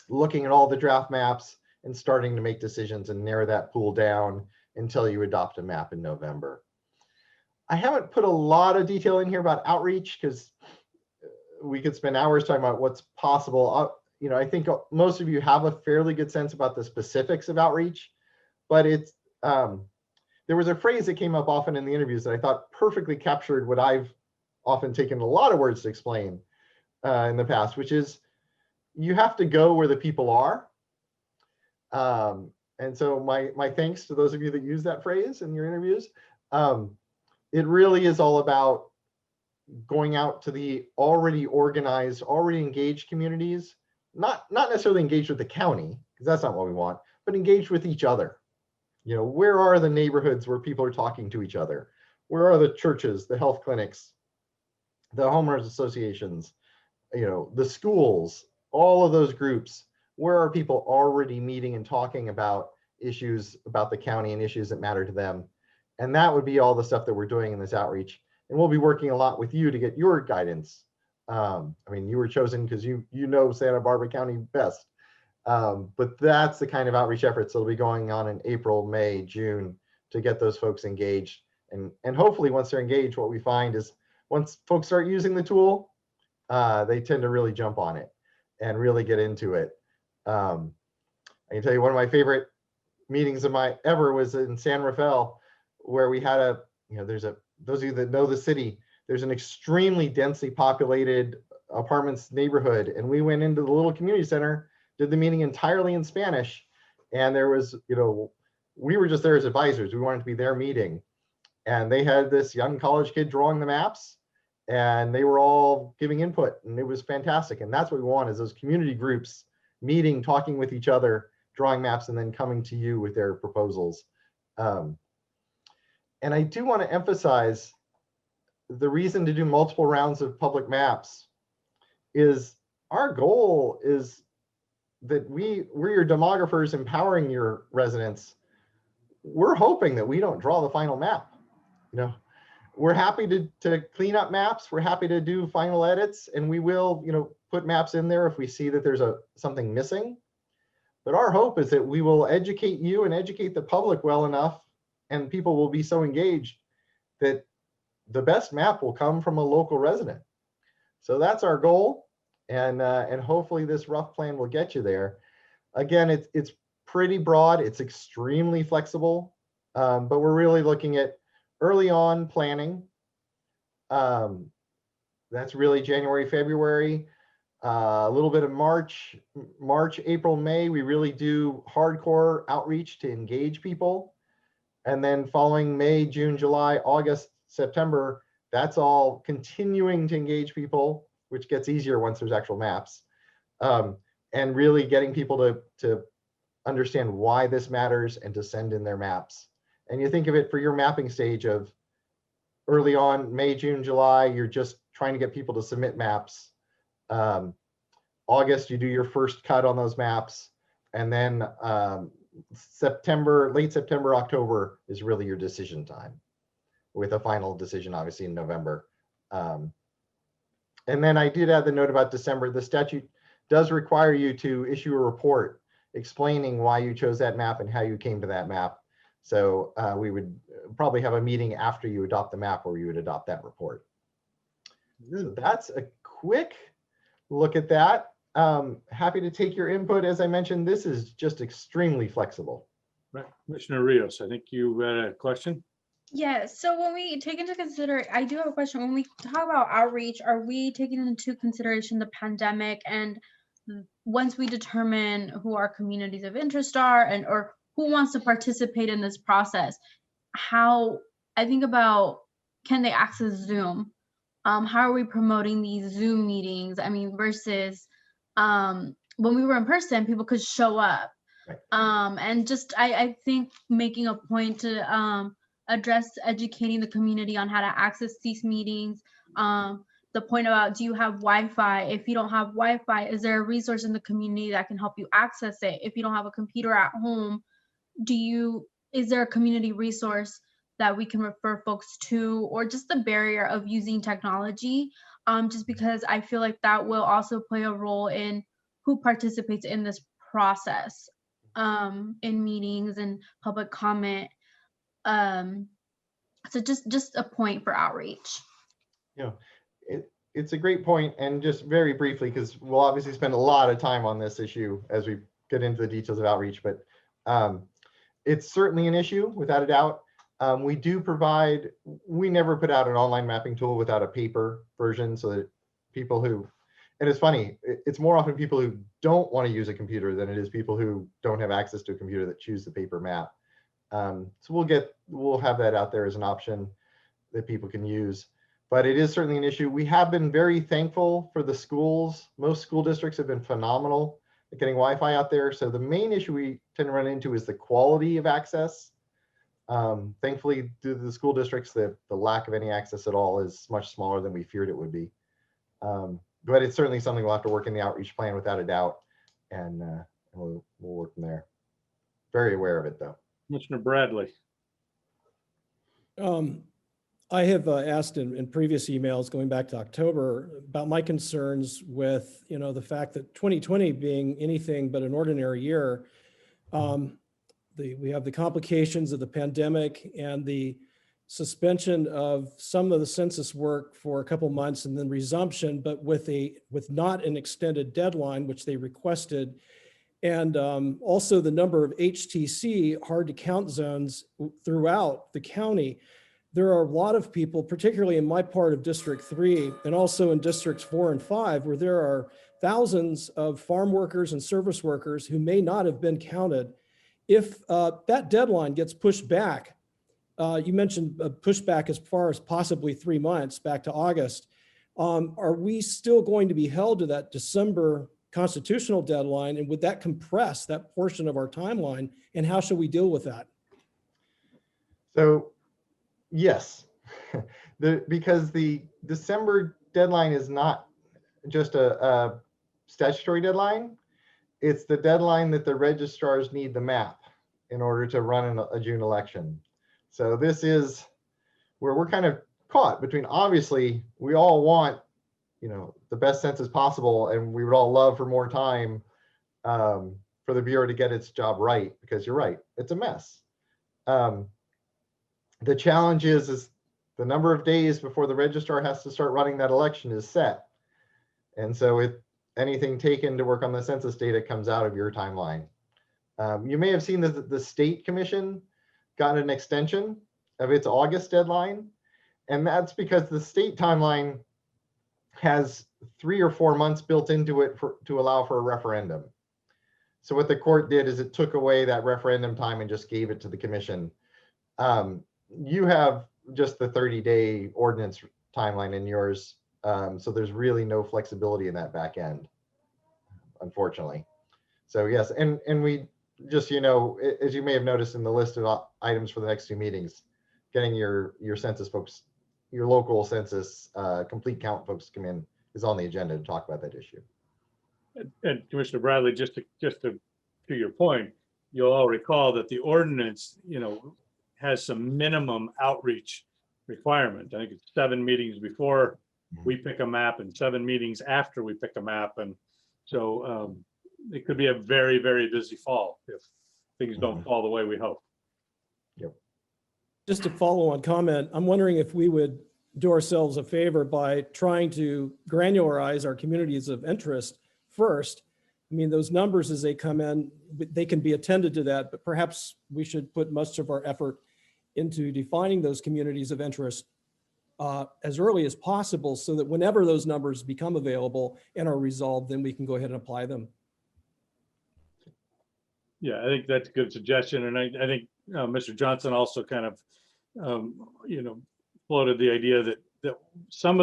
looking at all the draft maps and starting to make decisions and narrow that pool down until you adopt a map in November. I haven't put a lot of detail in here about outreach because we could spend hours talking about what's possible. I think most of you have a fairly good sense about the specifics of outreach, but it's there was a phrase that came up often in the interviews that I thought perfectly captured what I've often taken a lot of words to explain in the past, which is you have to go where the people are. And so my thanks to those of you that use that phrase in your interviews. It really is all about going out to the already organized, already engaged communities, not necessarily engaged with the county, because that's not what we want, but engaged with each other. Where are the neighborhoods where people are talking to each other? Where are the churches, the health clinics, the homeowners associations, the schools, all of those groups? Where are people already meeting and talking about issues about the county and issues that matter to them? And that would be all the stuff that we're doing in this outreach. And we'll be working a lot with you to get your guidance. You were chosen because you know Santa Barbara County best. But that's the kind of outreach efforts that'll be going on in April, May, June to get those folks engaged. And hopefully once they're engaged, what we find is once folks start using the tool, they tend to really jump on it and really get into it. I can tell you one of my favorite meetings ever was in San Rafael, where we had those of you that know the city, there's an extremely densely populated apartments neighborhood. And we went into the little community center, did the meeting entirely in Spanish. And there was, we were just there as advisors. We wanted to be their meeting. And they had this young college kid drawing the maps and they were all giving input and it was fantastic. And that's what we want is those community groups meeting, talking with each other, drawing maps, and then coming to you with their proposals. And I do want to emphasize the reason to do multiple rounds of public maps is our goal is that we're your demographers empowering your residents. We're hoping that we don't draw the final map. We're happy to clean up maps. We're happy to do final edits, and we will, put maps in there if we see that there's something missing. But our hope is that we will educate you and educate the public well enough, and people will be so engaged that the best map will come from a local resident. So that's our goal, and hopefully this rough plan will get you there. Again, it's pretty broad. It's extremely flexible, but we're really looking at early on planning. That's really January, February, a little bit of March, April, May. We really do hardcore outreach to engage people. And then following May, June, July, August, September, that's all continuing to engage people, which gets easier once there's actual maps. And really getting people to understand why this matters and to send in their maps. And you think of it for your mapping stage of early on, May, June, July, you're just trying to get people to submit maps. August, you do your first cut on those maps. And then September, late September, October is really your decision time with a final decision, obviously in November. And then I did add the note about December. The statute does require you to issue a report explaining why you chose that map and how you came to that map. So we would probably have a meeting after you adopt the map where you would adopt that report. So that's a quick look at that. Happy to take your input. As I mentioned, this is just extremely flexible. Right. Commissioner Rios, I think you had a question. Yeah, so when we take into consider, I do have a question. When we talk about outreach, are we taking into consideration the pandemic and once we determine who our communities of interest are and or who wants to participate in this process, how I think about can they access Zoom? How are we promoting these Zoom meetings? I mean, versus when we were in person, people could show up. And just I think making a point to address educating the community on how to access these meetings. The point about, do you have Wi-Fi? If you don't have Wi-Fi, is there a resource in the community that can help you access it? If you don't have a computer at home, is there a community resource that we can refer folks to, or just the barrier of using technology? Just because I feel like that will also play a role in who participates in this process, in meetings and public comment. So just a point for outreach. You know, it's a great point, and just very briefly, because we'll obviously spend a lot of time on this issue as we get into the details of outreach, but it's certainly an issue without a doubt. We do provide, we never put out an online mapping tool without a paper version, so that people who, and it's funny, it's more often people who don't want to use a computer than it is people who don't have access to a computer that choose the paper map. So we'll have that out there as an option that people can use, but it is certainly an issue. We have been very thankful for the schools. Most school districts have been phenomenal at getting Wi-Fi out there. So the main issue we tend to run into is the quality of access. Thankfully, due to the school districts, the lack of any access at all is much smaller than we feared it would be. But it's certainly something we'll have to work in the outreach plan without a doubt, and we'll work from there. Very aware of it, though. Commissioner Bradley. I have asked in previous emails going back to October about my concerns with, the fact that 2020 being anything but an ordinary year, we have the complications of the pandemic and the suspension of some of the census work for a couple months and then resumption, but with not an extended deadline, which they requested. And also the number of HTC hard to count zones throughout the county. There are a lot of people, particularly in my part of District 3 and also in Districts 4 and 5, where there are thousands of farm workers and service workers who may not have been counted. If that deadline gets pushed back, you mentioned a pushback as far as possibly 3 months back to August. Are we still going to be held to that December constitutional deadline? And would that compress that portion of our timeline? And how should we deal with that? So, yes, because the December deadline is not just a statutory deadline. It's the deadline that the registrars need the map in order to run a June election. So this is where we're kind of caught between, obviously, we all want, the best census possible, and we would all love for more time for the Bureau to get its job right, because you're right, it's a mess. The challenge is the number of days before the registrar has to start running that election is set. And so anything taken to work on the census data comes out of your timeline. You may have seen that the state commission got an extension of its August deadline. And that's because the state timeline has 3 or 4 months built into it to allow for a referendum. So what the court did is it took away that referendum time and just gave it to the commission. You have just the 30-day ordinance timeline in yours. So there's really no flexibility in that back end, unfortunately. So yes, and we just, as you may have noticed in the list of items for the next 2 meetings, getting your census folks, your local census complete count folks come in is on the agenda to talk about that issue. And Commissioner Bradley, just to your point, you'll all recall that the ordinance, has some minimum outreach requirement. I think it's 7 meetings before we pick a map and 7 meetings after we pick a map. And so it could be a very, very busy fall if things don't fall the way we hope. Yep. Just to follow on comment, I'm wondering if we would do ourselves a favor by trying to granularize our communities of interest first. I mean, those numbers as they come in, they can be attended to that, but perhaps we should put most of our effort into defining those communities of interest as early as possible so that whenever those numbers become available and are resolved, then we can go ahead and apply them. Yeah, I think that's a good suggestion. And I think Mr. Johnson also kind of, floated the idea that some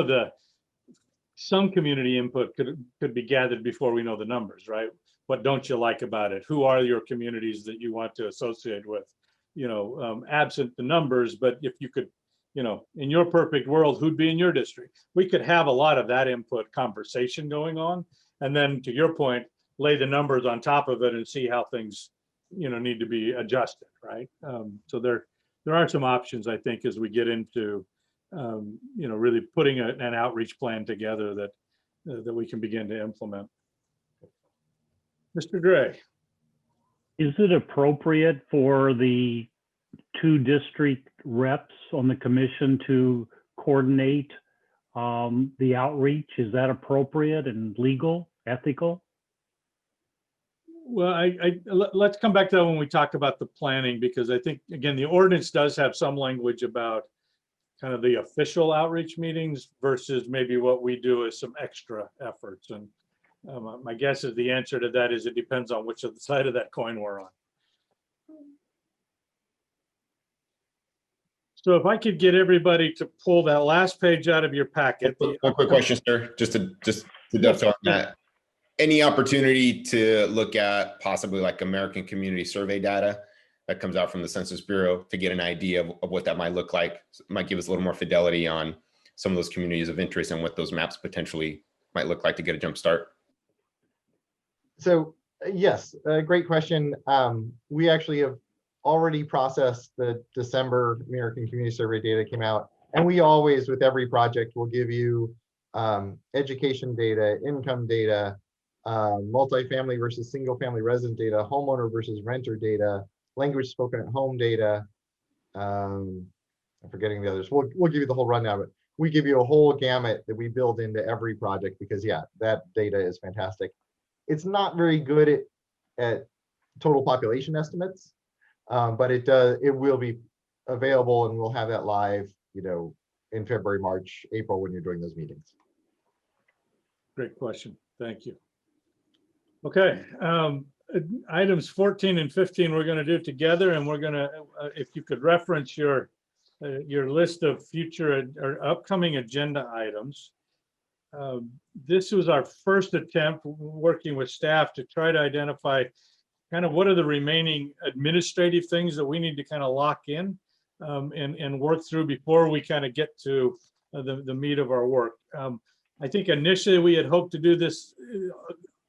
community input could be gathered before we know the numbers, right? What don't you like about it? Who are your communities that you want to associate with? Absent the numbers, but if you could, in your perfect world, who'd be in your district? We could have a lot of that input conversation going on. And then to your point, lay the numbers on top of it and see how things, need to be adjusted, right? So there are some options, I think, as we get into, really putting an outreach plan together that we can begin to implement. Mr. Gray. Is it appropriate for the 2 district reps on the commission to coordinate the outreach? Is that appropriate and legal, ethical? Well, let's come back to that when we talk about the planning, because I think, again, the ordinance does have some language about kind of the official outreach meetings versus maybe what we do as some extra efforts. And my guess is the answer to that is it depends on which side of that coin we're on. So if I could get everybody to pull that last page out of your packet. One quick question, sir, just to dovetail on that. Any opportunity to look at possibly like American Community Survey data that comes out from the Census Bureau to get an idea of what that might look like? It might give us a little more fidelity on some of those communities of interest and what those maps potentially might look like to get a jump start. So yes, great question. We actually have already processed the December American Community Survey data came out, and we always, with every project, will give you education data, income data, multifamily versus single family resident data, homeowner versus renter data, language spoken at home data. I'm forgetting the others. We'll give you the whole rundown, but we give you a whole gamut that we build into every project because, yeah, that data is fantastic. It's not very good at total population estimates, but it will be available, and we'll have that live, in February, March, April when you're doing those meetings. Great question. Thank you. Okay. Items 14 and 15 we're going to do together, and we're going to, if you could reference your list of future or upcoming agenda items. This was our first attempt working with staff to try to identify kind of what are the remaining administrative things that we need to kind of lock in and work through before we kind of get to the meat of our work. I think initially we had hoped to do this,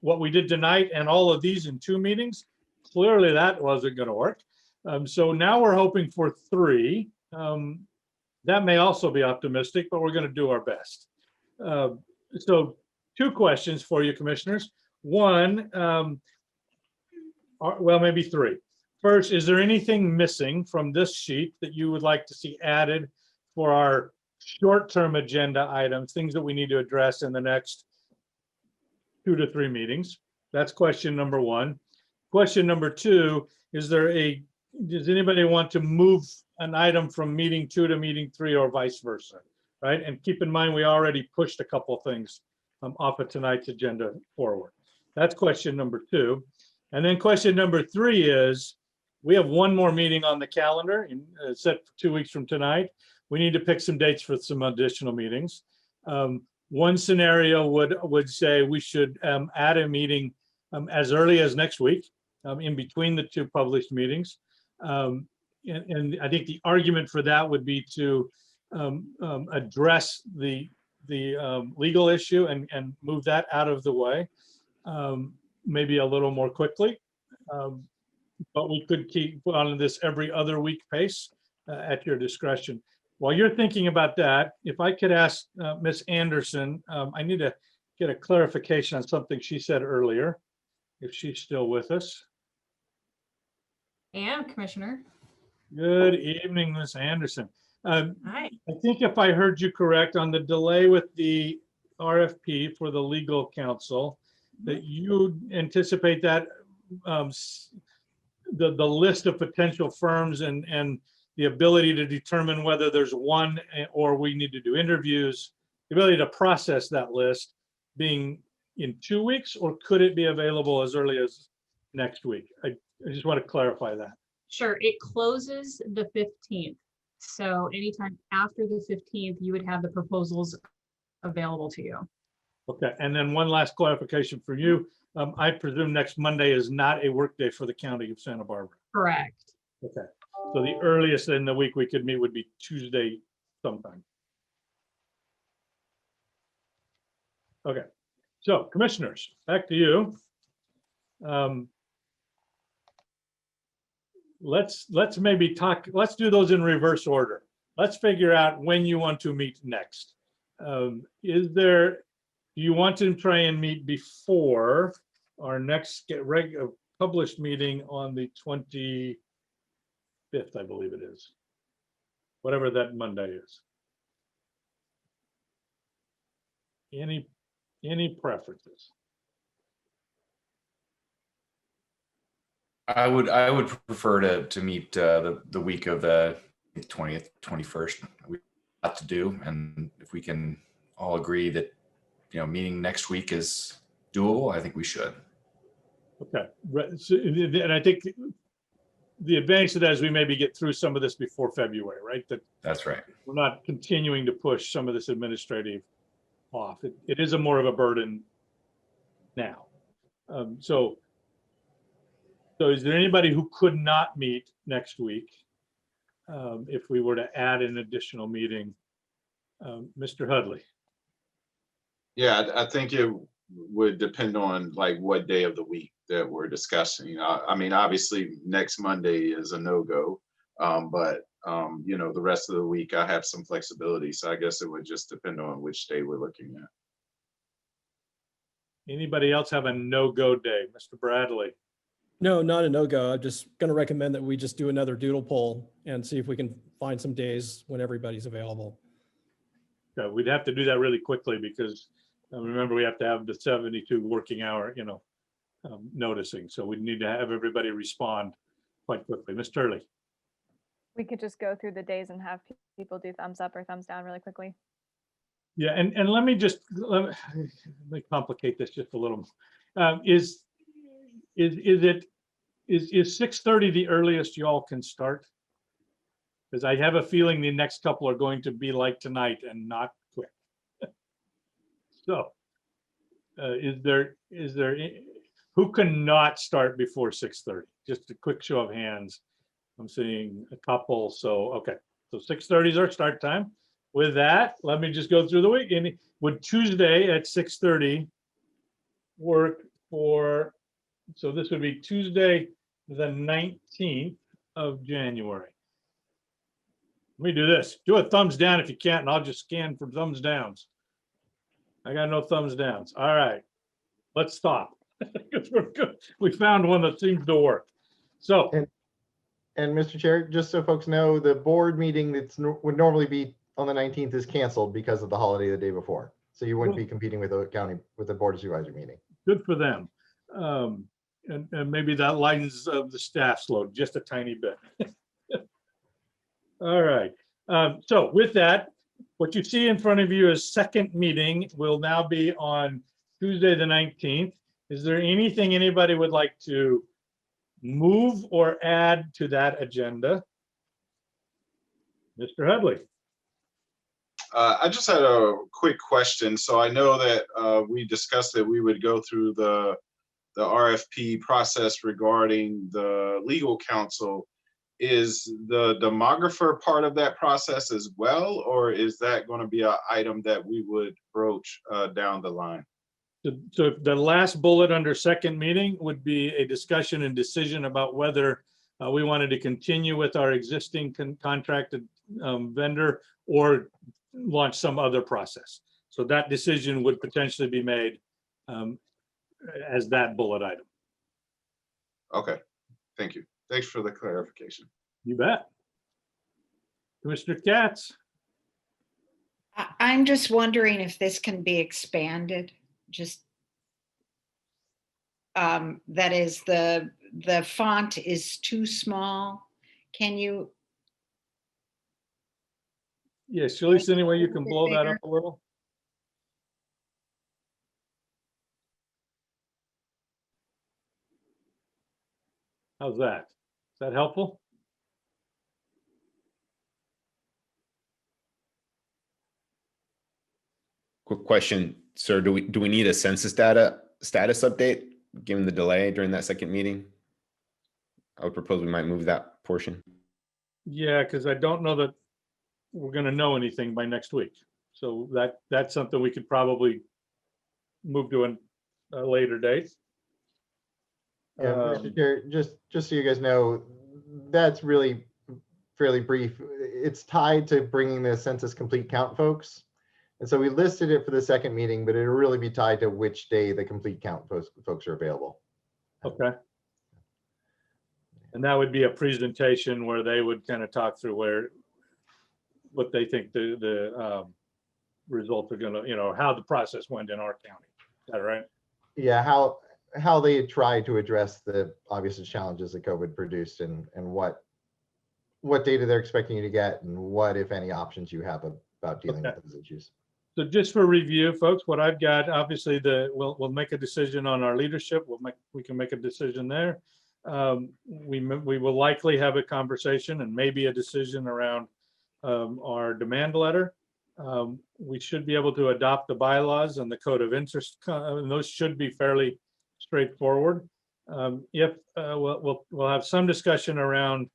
what we did tonight and all of these in 2 meetings. Clearly that wasn't going to work. So now we're hoping for 3. That may also be optimistic, but we're going to do our best. So 2 questions for you, commissioners. One, well, maybe 3. First, is there anything missing from this sheet that you would like to see added for our short-term agenda items, things that we need to address in the next 2 to 3 meetings? That's question number 1. Question number 2, does anybody want to move an item from meeting 2 to meeting 3 or vice versa, right? And keep in mind, we already pushed a couple of things off of tonight's agenda forward. That's question number 2. And then question number 3 is, we have 1 more meeting on the calendar set for 2 weeks from tonight. We need to pick some dates for some additional meetings. One scenario would say we should add a meeting as early as next week in between the 2 published meetings. And I think the argument for that would be to address the legal issue and move that out of the way, maybe a little more quickly. But we could keep on this every other week pace at your discretion. While you're thinking about that, if I could ask Ms. Anderson, I need to get a clarification on something she said earlier, if she's still with us. I am, Commissioner. Good evening, Ms. Anderson. Hi. I think if I heard you correct on the delay with the RFP for the legal counsel, that you anticipate that the list of potential firms and the ability to determine whether there's one or we need to do interviews, the ability to process that list being in 2 weeks, or could it be available as early as next week? I just want to clarify that. Sure, it closes the 15th. So anytime after the 15th, you would have the proposals available to you. Okay, and then one last clarification for you. I presume next Monday is not a workday for the county of Santa Barbara. Correct. Okay, so the earliest in the week we could meet would be Tuesday sometime. Okay, so commissioners, back to you. Let's maybe talk, let's do those in reverse order. Let's figure out when you want to meet next. Do you want to try and meet before our next published meeting on the 25th, I believe it is, whatever that Monday is? Any preferences? I would prefer to meet the week of the 20th, 21st. We have a lot to do, and if we can all agree that meeting next week is doable, I think we should. Okay, so, and I think the advantage of that is we maybe get through some of this before February, right? That's right. We're not continuing to push some of this administrative off. It is a more of a burden now. So is there anybody who could not meet next week if we were to add an additional meeting? Mr. Hudley. Yeah, I think it would depend on like what day of the week that we're discussing. I mean, obviously next Monday is a no-go, but the rest of the week I have some flexibility. So I guess it would just depend on which day we're looking at. Anybody else have a no-go day? Mr. Bradley? No, not a no-go. I'm just going to recommend that we just do another doodle poll and see if we can find some days when everybody's available. Yeah, we'd have to do that really quickly because remember we have to have the 72 working hour, noticing. So we need to have everybody respond quite quickly. Ms. Turley. We could just go through the days and have people do thumbs up or thumbs down really quickly. Yeah, and let me complicate this just a little. Is 6:30 the earliest y'all can start? Because I have a feeling the next couple are going to be like tonight and not quick. So who cannot start before 6:30? Just a quick show of hands. I'm seeing a couple. So, okay. So 6:30 is our start time. With that, let me just go through the week. And would Tuesday at 6:30 work for, so this would be Tuesday, the 19th of January. Let me do this. Do a thumbs down if you can't, and I'll just scan for thumbs downs. I got no thumbs downs. All right, let's stop. Because we're good. We found one that seems to work. So, and Mr. Chair, just so folks know, the board meeting would normally be on the 19th is canceled because of the holiday the day before. So you wouldn't be competing with the board of supervisor meeting. Good for them. And maybe that lightens the staff's load just a tiny bit. All right. So with that, what you see in front of you is second meeting will now be on Tuesday, the 19th. Is there anything anybody would like to move or add to that agenda? Mr. Hudley. I just had a quick question. So I know that we discussed that we would go through the RFP process regarding the legal counsel. Is the demographer part of that process as well, or is that going to be an item that we would broach down the line? So the last bullet under second meeting would be a discussion and decision about whether we wanted to continue with our existing contracted vendor or launch some other process. So that decision would potentially be made as that bullet item. Okay, thank you. Thanks for the clarification. You bet. Commissioner Katz. I'm just wondering if this can be expanded, just that is the font is too small. Can you Yeah, Shalice, any way you can blow that up a little? How's that? Is that helpful? Quick question, sir. Do we need a census data status update given the delay during that second meeting? I would propose we might move that portion. Yeah, because I don't know that we're going to know anything by next week. So that's something we could probably move to a later date. Yeah, Mr. Chair, just so you guys know, that's really fairly brief. It's tied to bringing the census complete count folks. And so we listed it for the second meeting, but it'll really be tied to which day the complete count folks are available. Okay. And that would be a presentation where they would kind of talk through what they think the results are going to, how the process went in our county. Is that right? Yeah, how they try to address the obvious challenges that COVID produced and what data they're expecting you to get and what, if any, options you have about dealing with those issues. So just for review, folks, what I've got, obviously, we'll make a decision on our leadership. We can make a decision there. We will likely have a conversation and maybe a decision around our demand letter. We should be able to adopt the bylaws and the code of interest, and those should be fairly straightforward. We'll have some discussion around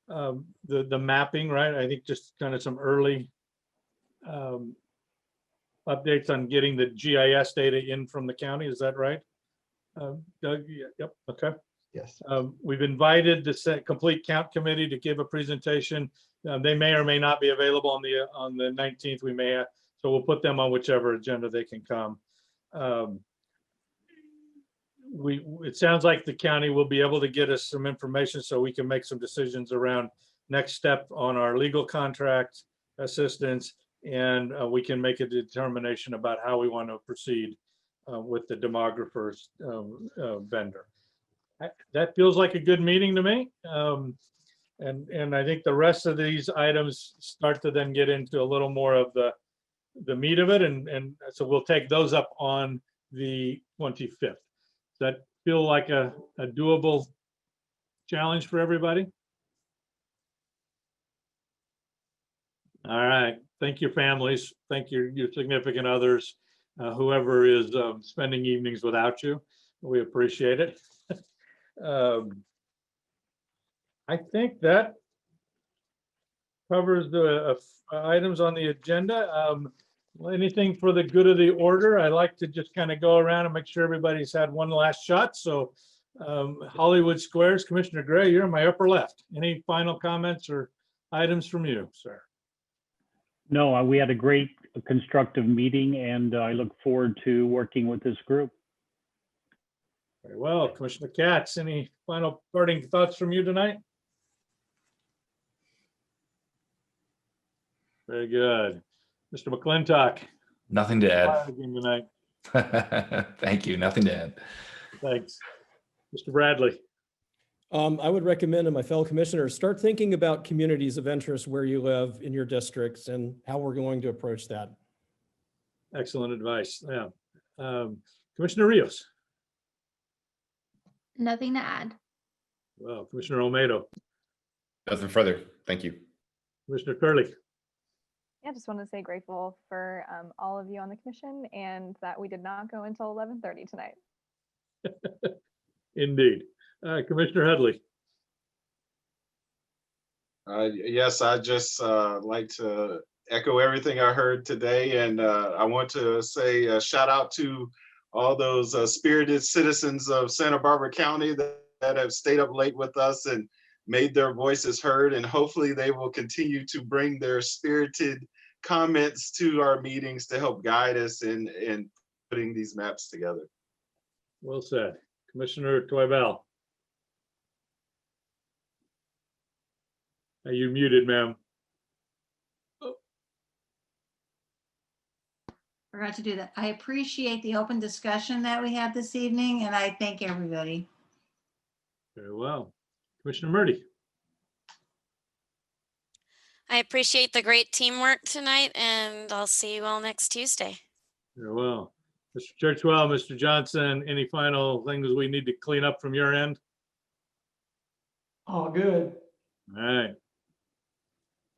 the mapping, right? I think just kind of some early updates on getting the GIS data in from the county. Is that right? Doug? Yep. Okay. Yes. We've invited the complete count committee to give a presentation. They may or may not be available on the 19th. We may have, so we'll put them on whichever agenda they can come. It sounds like the county will be able to get us some information so we can make some decisions around next step on our legal contract assistance, and we can make a determination about how we want to proceed with the demographer's vendor. That feels like a good meeting to me. And I think the rest of these items start to then get into a little more of the meat of it. And so we'll take those up on the 25th. Does that feel like a doable challenge for everybody? All right. Thank your families. Thank your significant others, whoever is spending evenings without you. We appreciate it. I think that covers the items on the agenda. Anything for the good of the order? I like to just kind of go around and make sure everybody's had one last shot. So Hollywood Squares, Commissioner Gray, you're in my upper left. Any final comments or items from you, sir? No, we had a great constructive meeting, and I look forward to working with this group. Very well. Commissioner Katz, any final parting thoughts from you tonight? Very good. Mr. McClintock. Nothing to add. Tonight. Thank you. Nothing to add. Thanks. Mr. Bradley. I would recommend to my fellow commissioners, start thinking about communities of interest where you live in your districts and how we're going to approach that. Excellent advice. Yeah. Commissioner Rios. Nothing to add. Well, Commissioner Almero. Nothing further. Thank you. Commissioner Turley. Yeah, just want to say grateful for all of you on the commission and that we did not go until 11:30 tonight. Indeed. Commissioner Headley. Yes, I just like to echo everything I heard today. And I want to say a shout out to all those spirited citizens of Santa Barbara County that have stayed up late with us and made their voices heard. And hopefully they will continue to bring their spirited comments to our meetings to help guide us in putting these maps together. Well said. Commissioner Toibel. Are you muted, ma'am? Forgot to do that. I appreciate the open discussion that we had this evening, and I thank everybody. Very well. Commissioner Murdy. I appreciate the great teamwork tonight, and I'll see you all next Tuesday. Very well. Mr. Churchwell, Mr. Johnson, any final things we need to clean up from your end? All good. All right.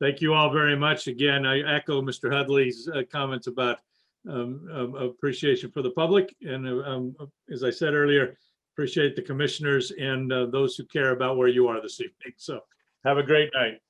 Thank you all very much. Again, I echo Mr. Hudley's comments about appreciation for the public. And as I said earlier, appreciate the commissioners and those who care about where you are this evening. So have a great night.